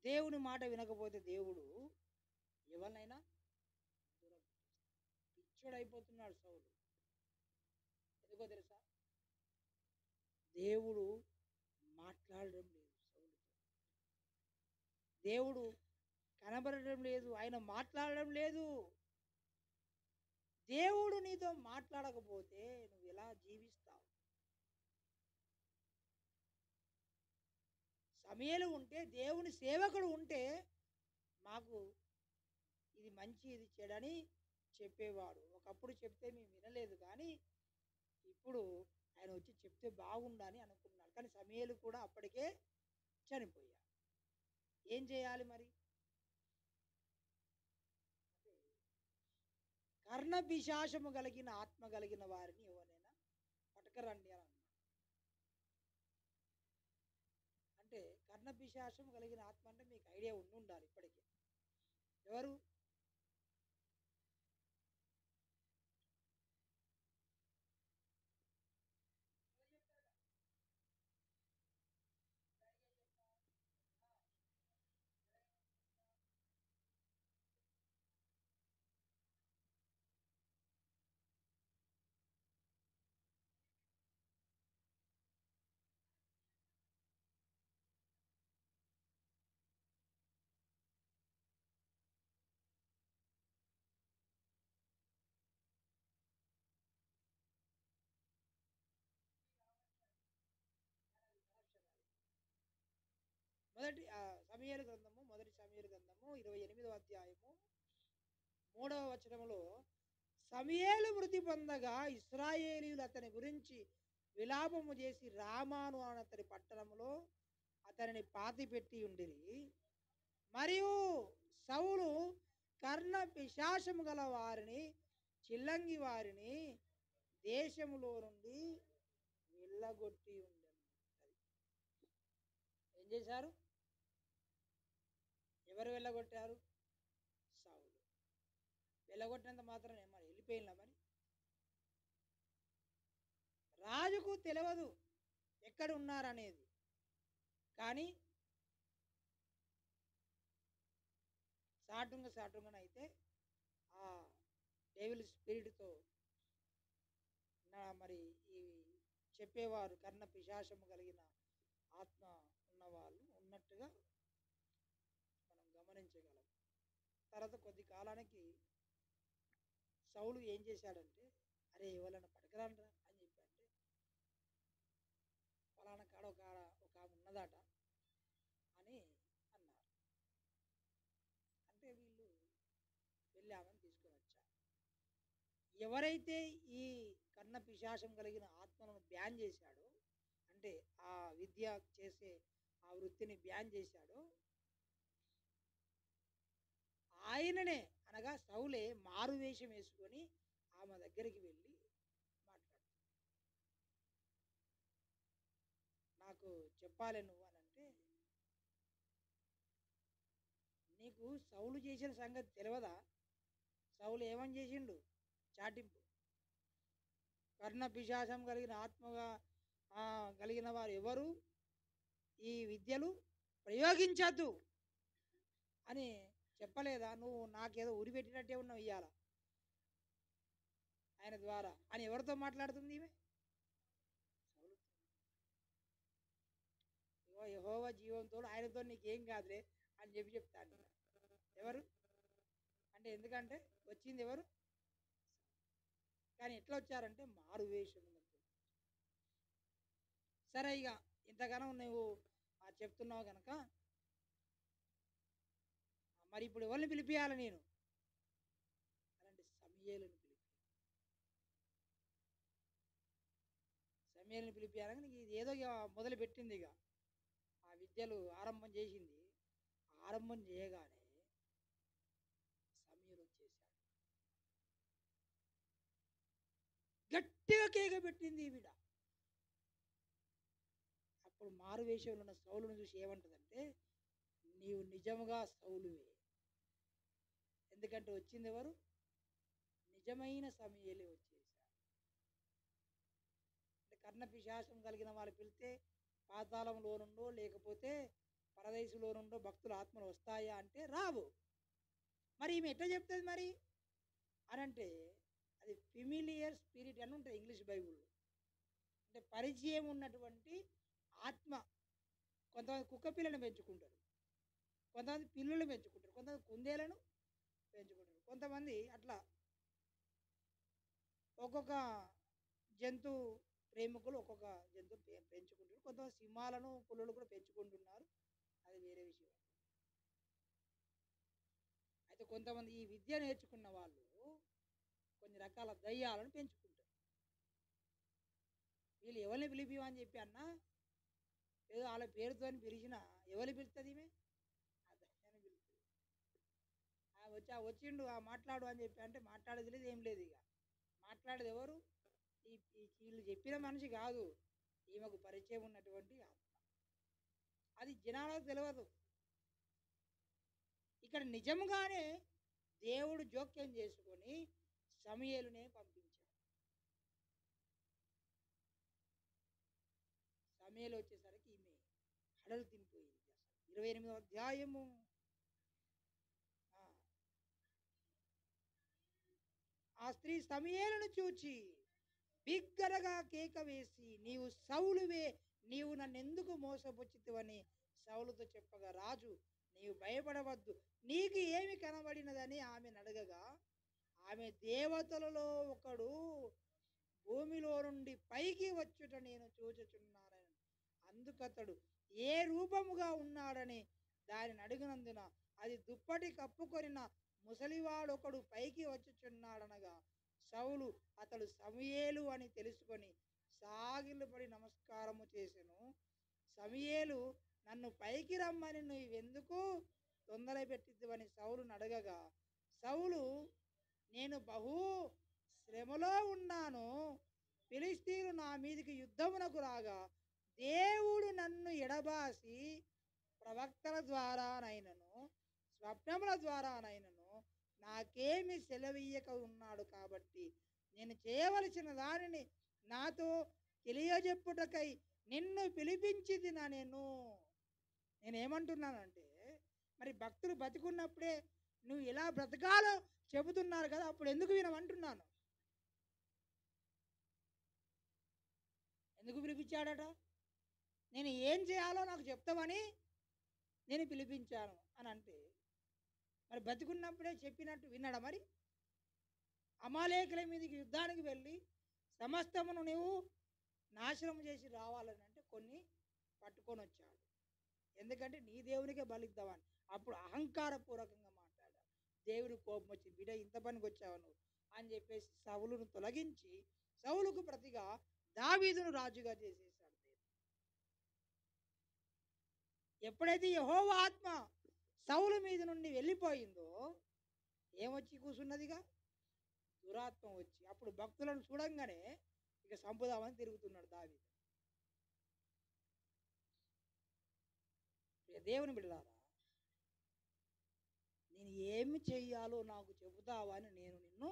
దేవుని మాట వినకపోతే దేవుడు ఎవరినైనా దూరం పెట్టేస్తాడు. పిచ్చోడు అయిపోతున్నాడు సౌలు. ఎందుకో తెలుసా? దేవుడు మాట్లాడడం లేదు సౌలుతో. దేవుడు కనబడడం లేదు, ఆయన మాట్లాడడం లేదు. దేవుడు నీతో మాట్లాడకపోతే నువ్వు ఎలా జీవిస్తావు? సమూయేలు ఉంటే, దేవుని సేవకుడు ఉంటే మాకు ఇది మంచి ఇది చెడని చెప్పేవాడు. ఒకప్పుడు చెప్తే మేము వినలేదు, కానీ ఇప్పుడు ఆయన వచ్చి చెప్తే బాగుండని అనుకున్నాడు. కానీ సమూయేలు కూడా అప్పటికే చనిపోయాడు. ఏం చేయాలి మరి? కర్ణ పిశాచము కలిగిన ఆత్మ కలిగిన వారిని ఎవరైనా పట్టుకరండి అని అన్నాడు. అంటే కర్ణ పిశాచము కలిగిన ఆత్మ అంటే మీకు ఐడియా ఉండాలి ఇప్పటికే. ఎవరు? సమూయేలు గ్రంథము, మొదటి సమూయేలు గ్రంథము 28వ అధ్యాయము 3వ వచనములో, సమూయేలు మృతి పొందగా ఇశ్రాయేలీయులు అతని గురించి విలాపము చేసి రామాను అతని పట్టణములో అతనిని పాతిపెట్టి ఉండిరి. మరియు సౌలు కర్ణ పిశాచము గల వారిని, చిల్లంగి వారిని దేశములో నుండి వెళ్ళగొట్టి ఉండెను. ఏం చేశారు? ఎవరు వెళ్ళగొట్టారు? సౌలు. వెళ్ళగొట్టినంత మాత్రం మరి వెళ్ళిపోయినా? మరి రాజుకు తెలియదు ఎక్కడ ఉన్నారనేది, కానీ సాటుంగనైతే ఆ డెవిల్ స్పిరిట్తో మరి ఈ చెప్పేవారు కర్ణ పిశాచము కలిగిన ఆత్మ ఉన్నవాళ్ళు ఉన్నట్టుగా మనం గమనించగలం. తర్వాత కొద్ది కాలానికి సౌలు ఏం చేశాడంటే, అరే ఎవరైనా పడకరానరా అని చెప్పంటే, ఫలానా కాడ ఒక ఆమె ఉన్నదట అని అన్నారు. అంటే వీళ్ళు వెళ్ళి ఆమెను తీసుకొని వచ్చారు. ఎవరైతే ఈ కర్ణ పిశాచం కలిగిన ఆత్మలను బ్యాన్ చేశాడో, అంటే ఆ విద్య చేసే ఆ వృత్తిని బ్యాన్ చేశాడో, ఆయననే అనగా సౌలే మారు వేషం వేసుకొని ఆమె దగ్గరికి వెళ్ళి మాట్లాడు, నాకు చెప్పాలి నువ్వు అని అంటే, నీకు సౌలు చేసిన సంగతి తెలియదా? సౌలు ఏమని చేసిండు? చాటింపు. కర్ణ పిశాచం కలిగిన ఆత్మగా కలిగిన వారు ఎవరు ఈ విద్యలు ప్రయోగించద్దు అని చెప్పలేదా? నువ్వు నాకేదో ఉరిపెట్టినట్టే ఉన్నావు ఇయ్యాల ఆయన ద్వారా అని ఎవరితో మాట్లాడుతుంది ఈమె? యెహోవా జీవంతో ఆయనతో నీకేం కాదులే అని చెప్తాను. ఎవరు అంటే, ఎందుకంటే వచ్చింది ఎవరు? కానీ ఎట్లా వచ్చారంటే మారు వేషం. సరే, ఇక ఇంతగానో నువ్వు చెప్తున్నావు కనుక మరి ఇప్పుడు ఎవరిని పిలిపియాలి నేను? అలాంటి సమూయేలుని పిలిపియాలని నీకు ఇది ఏదో ఇక మొదలు పెట్టింది. ఇక ఆ విద్యలు ఆరంభం చేసింది. ఆరంభం చేయగానే సమూయేలు వచ్చేసాడు. గట్టిగా కేక పెట్టింది ఈవిడ. అప్పుడు మారు వేషంలో ఉన్న సౌలును చూసి ఏమంటుందంటే, నీవు నిజముగా సౌలువే. ఎందుకంటే వచ్చింది ఎవరు? నిజమైన సమూయేలే వచ్చేసారు. అంటే కర్ణ పిశాచం కలిగిన వాళ్ళు పిలిస్తే పాతాళంలో నుండో లేకపోతే పరదేశంలో నుండో భక్తుల ఆత్మలు వస్తాయా అంటే రావు. మరి ఈమె ఎట్లా చెప్తుంది మరి అని అంటే, అది ఫెమిలియర్ స్పిరిట్ అని ఉంటుంది ఇంగ్లీష్ బైబుల్లో. అంటే పరిచయం ఉన్నటువంటి ఆత్మ. కొంతమంది కుక్క పిల్లని పెంచుకుంటారు, కొంతమంది పిల్లులు పెంచుకుంటారు, కొంతమంది కుందేలను పెంచుకుంటారు, కొంతమంది అట్లా ఒక్కొక్క జంతు ప్రేమికులు ఒక్కొక్క జంతువు పెంచుకుంటారు. కొంతమంది సింహాలను పులులు కూడా పెంచుకుంటున్నారు, అది వేరే విషయం. అయితే కొంతమంది ఈ విద్య నేర్చుకున్న వాళ్ళు కొన్ని రకాల దయ్యాలను పెంచుకుంటారు. వీళ్ళు ఎవరిని పిలిపివని చెప్పి అన్నా ఏదో వాళ్ళ పేరుతో పిలిచినా ఎవరిని పిలుస్తుంది ఈమె? ఆ దయ్యాన్ని పిలుస్తుంది. వచ్చిండు మాట్లాడు అని చెప్పి అంటే మాట్లాడేది లేదు, ఏం లేదు. ఇక మాట్లాడేది ఎవరు? వీళ్ళు చెప్పిన మనిషి కాదు, ఈమెకు పరిచయం ఉన్నటువంటి ఆత్మ. అది జనాలకు తెలియదు. ఇక్కడ నిజంగానే దేవుడు జోక్యం చేసుకొని సమూయేలునే పంపించాడు. సమూయేలు వచ్చేసరికి ఈమె హడలు తినిపోయింది. అసలు 28వ అధ్యాయము ఆ స్త్రీ సమూయేలును చూచి బిగ్గరగా కేక వేసి, నీవు సౌలువే, నీవు నన్ను ఎందుకు మోసపుచ్చితివని సౌలుతో చెప్పగా, రాజు నీవు భయపడవద్దు, నీకు ఏమి కనబడినదని ఆమెను అడగగా, ఆమె దేవతలలో ఒకడు భూమిలో నుండి పైకి వచ్చుట నేను చూచుచున్నానని. అందుకతడు ఏ రూపముగా ఉన్నాడని దానిని అడిగినందున, అది దుప్పటి కప్పుకొనిన ముసలివాడొకడు పైకి వచ్చుచున్నాడనగా, సౌలు అతడు సమూయేలు అని తెలుసుకొని సాగిలపడి నమస్కారము చేసెను. సమూయేలు, నన్ను పైకి రమ్మని నువ్వెందుకు తొందర పెట్టిద్దువని సౌలును అడగగా, సౌలు, నేను బహు శ్రమలో ఉన్నాను, ఫిలిష్తీయులు నా మీదికి యుద్ధమునకు రాగా దేవుడు నన్ను ఎడబాసి ప్రవక్తల ద్వారానైనను స్వప్నముల ద్వారానైనను నాకేమి సెలవీయక ఉన్నాడు. కాబట్టి నేను చేయవలసిన దానిని నాతో తెలియజెప్పుటకై నిన్ను పిలిపించింది. నేనేమంటున్నానంటే, మరి భక్తులు బతికున్నప్పుడే నువ్వు ఎలా బ్రతకాలో చెబుతున్నారు కదా, అప్పుడు ఎందుకు వినమంటున్నాను. ఎందుకు పిలిపించాడట? నేను ఏం చేయాలో నాకు చెప్తామని నేను పిలిపించాను అని అంటే, మరి బతికున్నప్పుడే చెప్పినట్టు విన్నాడా? మరి అమాలేకుల మీదకి యుద్ధానికి వెళ్ళి సమస్తమును నువ్వు నాశనం చేసి రావాలని అంటే కొన్ని పట్టుకొని వచ్చాడు. ఎందుకంటే నీ దేవునికే బలిద్దామని. అప్పుడు అహంకారపూర్వకంగా మాట్లాడాడు. దేవుడు కోపం వచ్చి, బిడ్డ ఇంత పనికి వచ్చావు నువ్వు అని చెప్పేసి సౌలును తొలగించి సౌలుకు ప్రతిగా దావీదును రాజుగా చేసేసాడు. ఎప్పుడైతే యెహోవా ఆత్మ సౌలు మీద నుండి వెళ్ళిపోయిందో ఏమొచ్చి కూర్చున్నదిగా? దురాత్మ వచ్చి. అప్పుడు భక్తులను చూడంగానే ఇక సంపుదామని తిరుగుతున్నాడు దావీదు. దేవుని బిడ్డలారా, నేను ఏమి చెయ్యాలో నాకు చెబుతావని నేను నిన్ను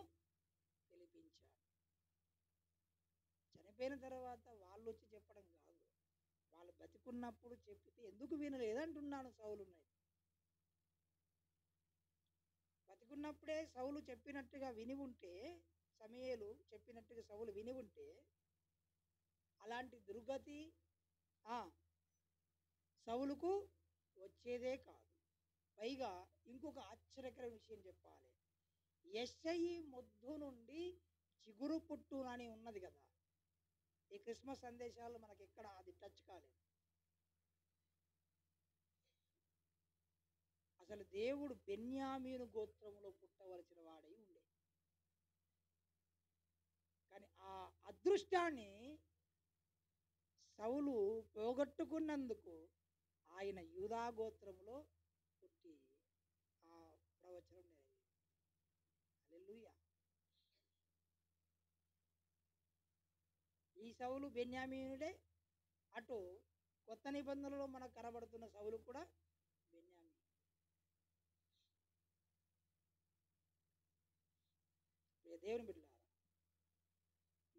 పిలిపించాను. చనిపోయిన తర్వాత వాళ్ళు వచ్చి చెప్పడం కాదు, వాళ్ళు బతికున్నప్పుడు చెప్తే ఎందుకు వినలేదంటున్నాను సౌలునైతే. బతికున్నప్పుడే సౌలు చెప్పినట్టుగా విని ఉంటే, సమూయేలు చెప్పినట్టుగా సౌలు విని ఉంటే అలాంటి దుర్గతి సౌలుకు వచ్చేదే కాదు. పైగా ఇంకొక ఆశ్చర్యకర విషయం చెప్పాలి. యెష్షయి మొద్దు నుండి చిగురు పుట్టునని ఉన్నది కదా, ఈ క్రిస్మస్ సందేశాలు మనకి ఎక్కడ అది టచ్ కాలేదు. అసలు దేవుడు బెన్యామీను గోత్రములో పుట్టవలసిన వాడై ఉండే, కానీ ఆ అదృష్టాన్ని సౌలు పోగొట్టుకున్నందుకు ఆయన యూదా గోత్రములో పుట్టి ఆ ప్రవచనం నెరవేరింది. హల్లెలూయా. ఈ సౌలు బెన్యామీనుడే, అటు కొత్త నిబంధనలో మనకు కనబడుతున్న సౌలు కూడా బెన్యామీను. దేవుని బిడ్డలారా,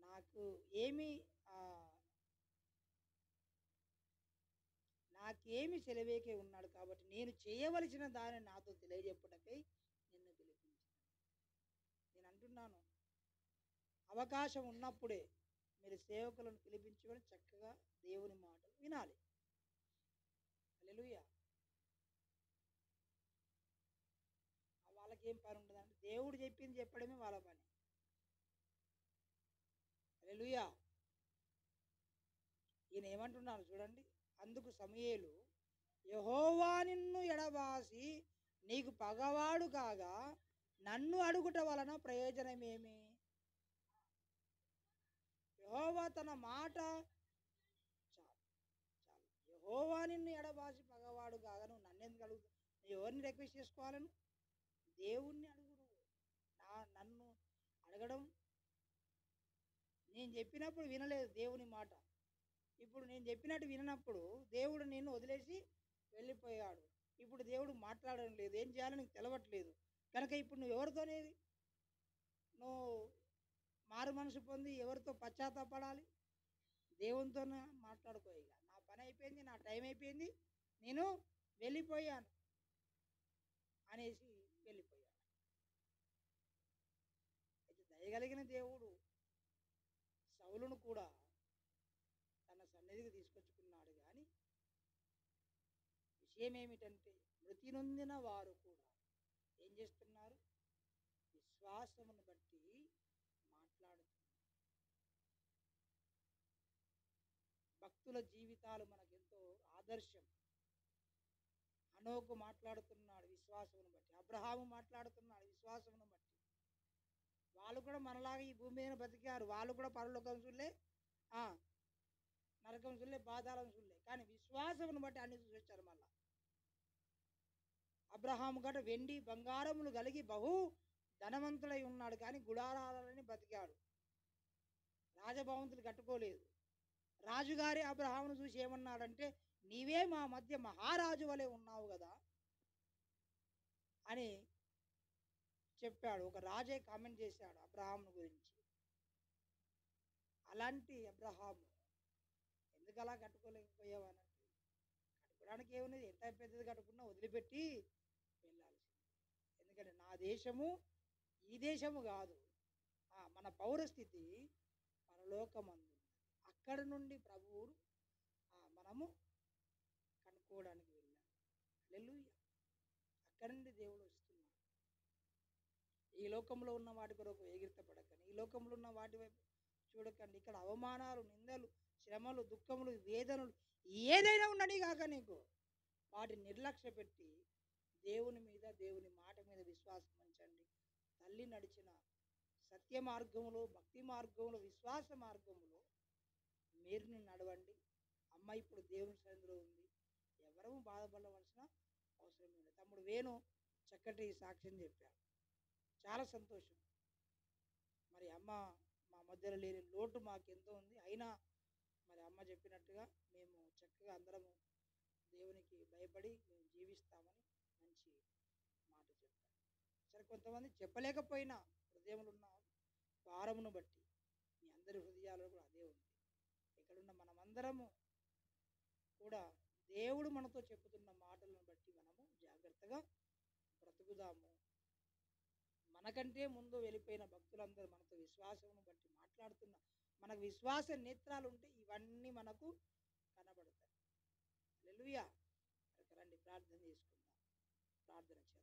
నాకు ఏమి నాకేమి సెలవేకే ఉన్నాడు కాబట్టి నేను చేయవలసిన దాన్ని నాతో తెలియజెప్పుటకై నిన్ను పిలిపించాను. నేను అంటున్నాను, అవకాశం ఉన్నప్పుడే మీరు సేవకులను పిలిపించుకొని చక్కగా దేవుని మాటలు వినాలి. హల్లెలూయా. వాళ్ళకేం పని ఉండదంటే దేవుడు చెప్పింది చెప్పడమే వాళ్ళ పని. హల్లెలూయా. ఈయన ఏమంటున్నాను చూడండి. అందుకు సమూయేలు, యెహోవా నిన్ను ఎడబాసి నీకు పగవాడు కాగా నన్ను అడుగుట వలన ప్రయోజనమేమి? యెహోవా తన మాట చాలు చాలు. యెహోవా నిన్ను ఎడబాసి పగవాడు కాగా నువ్వు నన్ను ఎందుకు అడుగుతావు? నువ్వు ఎవరిని రిక్వెస్ట్ చేసుకోవాలను? దేవుణ్ణి అడుగు. నన్ను అడగడం, నేను చెప్పినప్పుడు వినలేదు దేవుని మాట. ఇప్పుడు నేను చెప్పినట్టు వినప్పుడు దేవుడు నిన్ను వదిలేసి వెళ్ళిపోయాడు. ఇప్పుడు దేవుడు మాట్లాడడం లేదు, ఏం చేయాలో నీకు తెలవట్లేదు కనుక ఇప్పుడు నువ్వు ఎవరితోనేది? నువ్వు మారు మనసు పొంది ఎవరితో పశ్చాత్తాపడాలి? దేవునితోనే మాట్లాడుకో. ఇక నా పని అయిపోయింది, నా టైం అయిపోయింది, నేను వెళ్ళిపోయాను అనేసి వెళ్ళిపోయాడు. అయితే దయగలిగిన దేవుడు సౌలును కూడా తన సన్నిధికి తీసుకొచ్చుకున్నాడు. కానీ విషయం ఏమిటంటే మృతి నొందిన వారు కూడా ఏం చేస్తున్నారు? విశ్వాసమును బట్టి మాట్లాడుతున్నారు. భక్తుల జీవితాలు మనకెంతో ఆదర్శం. హనోకు మాట్లాడుతున్నాడు విశ్వాసమును బట్టి, అబ్రహాము మాట్లాడుతున్నాడు విశ్వాసమును బట్టి. వాళ్ళు కూడా మనలాగా ఈ భూమి మీద బతికారు. వాళ్ళు కూడా పరలోకం చూడలే, నరకం చూడలే, పాతాళం చూడలే, కానీ విశ్వాసమును బట్టి అన్ని చూసి వచ్చారు. మళ్ళా అబ్రహాము గట వెండి బంగారములు కలిగి బహు ధనవంతుడై ఉన్నాడు, కానీ గుడారాలని బతికాడు. రాజభవంతులు కట్టుకోలేదు. రాజుగారి అబ్రహామును చూసి ఏమన్నాడంటే, నీవే మా మధ్య మహారాజు వలె ఉన్నావు కదా అని చెప్పాడు. ఒక రాజే కామెంట్ చేశాడు అబ్రహామును గురించి. అలాంటి అబ్రహాము ఎందుకు అలా కట్టుకోలేకపోయావనంటే, కట్టుకోవడానికి ఏమున్నది? ఎంత పెద్దది కట్టుకున్నా వదిలిపెట్టి వెళ్ళాల్సింది. ఎందుకంటే నా దేశము ఈ దేశము కాదు, మన పౌరస్థితి పరలోకమందు, అక్కడ నుండి ప్రభువును మనము కనుక్కోవడానికి వెళ్ళాము. హల్లెలూయా. అక్కడ నుండి దేవుడు వస్తున్నాడు. ఈ లోకంలో ఉన్న వాటి కొరకు ఎగిరితపడకండి, ఈ లోకంలో ఉన్న వాటి వైపు చూడకండి. ఇక్కడ అవమానాలు, నిందలు, శ్రమలు, దుఃఖములు, వేదనలు ఏదైనా ఉండని కాక నీకు వాటిని నిర్లక్ష్య పెట్టి దేవుని మీద, దేవుని మాట మీద విశ్వాసం ఉంచండి. తల్లి నడిచిన సత్య మార్గములో, భక్తి మార్గంలో, విశ్వాస మార్గములో మీరు నడవండి. అమ్మ ఇప్పుడు దేవుని సన్నిధిలో ఉంది, ఎవరూ బాధపడవలసిన అవసరం లేదు. తమ్ముడు వేణు చక్కటి సాక్ష్యం చెప్పాడు, చాలా సంతోషం. మరి అమ్మ మా మధ్యలో లేని లోటు మాకెంతో ఉంది, అయినా మరి అమ్మ చెప్పినట్టుగా మేము చక్కగా అందరము దేవునికి భయపడి మేము జీవిస్తామని మంచి మాట చెప్పారు. సరే, కొంతమంది చెప్పలేకపోయినా హృదయంలో ఉన్న భారమును బట్టి మీ అందరి హృదయాలలో కూడా అదే ఉంది. ఇక్కడున్న మనమందరము కూడా దేవుడు మనతో చెప్పుతున్న మాటలను బట్టి మనము జాగ్రత్తగా బ్రతుకుదాము. మనకంటే ముందు వెళ్ళిపోయిన భక్తులందరూ మనతో విశ్వాసమును బట్టి మాట్లాడుతున్న, మనకు విశ్వాస నేత్రాలు ఉంటే ఇవన్నీ మనకు కనబడతాయి. హల్లెలూయా. రండి ప్రార్థన చేసుకుందాం. ప్రార్థన చేద్దాం.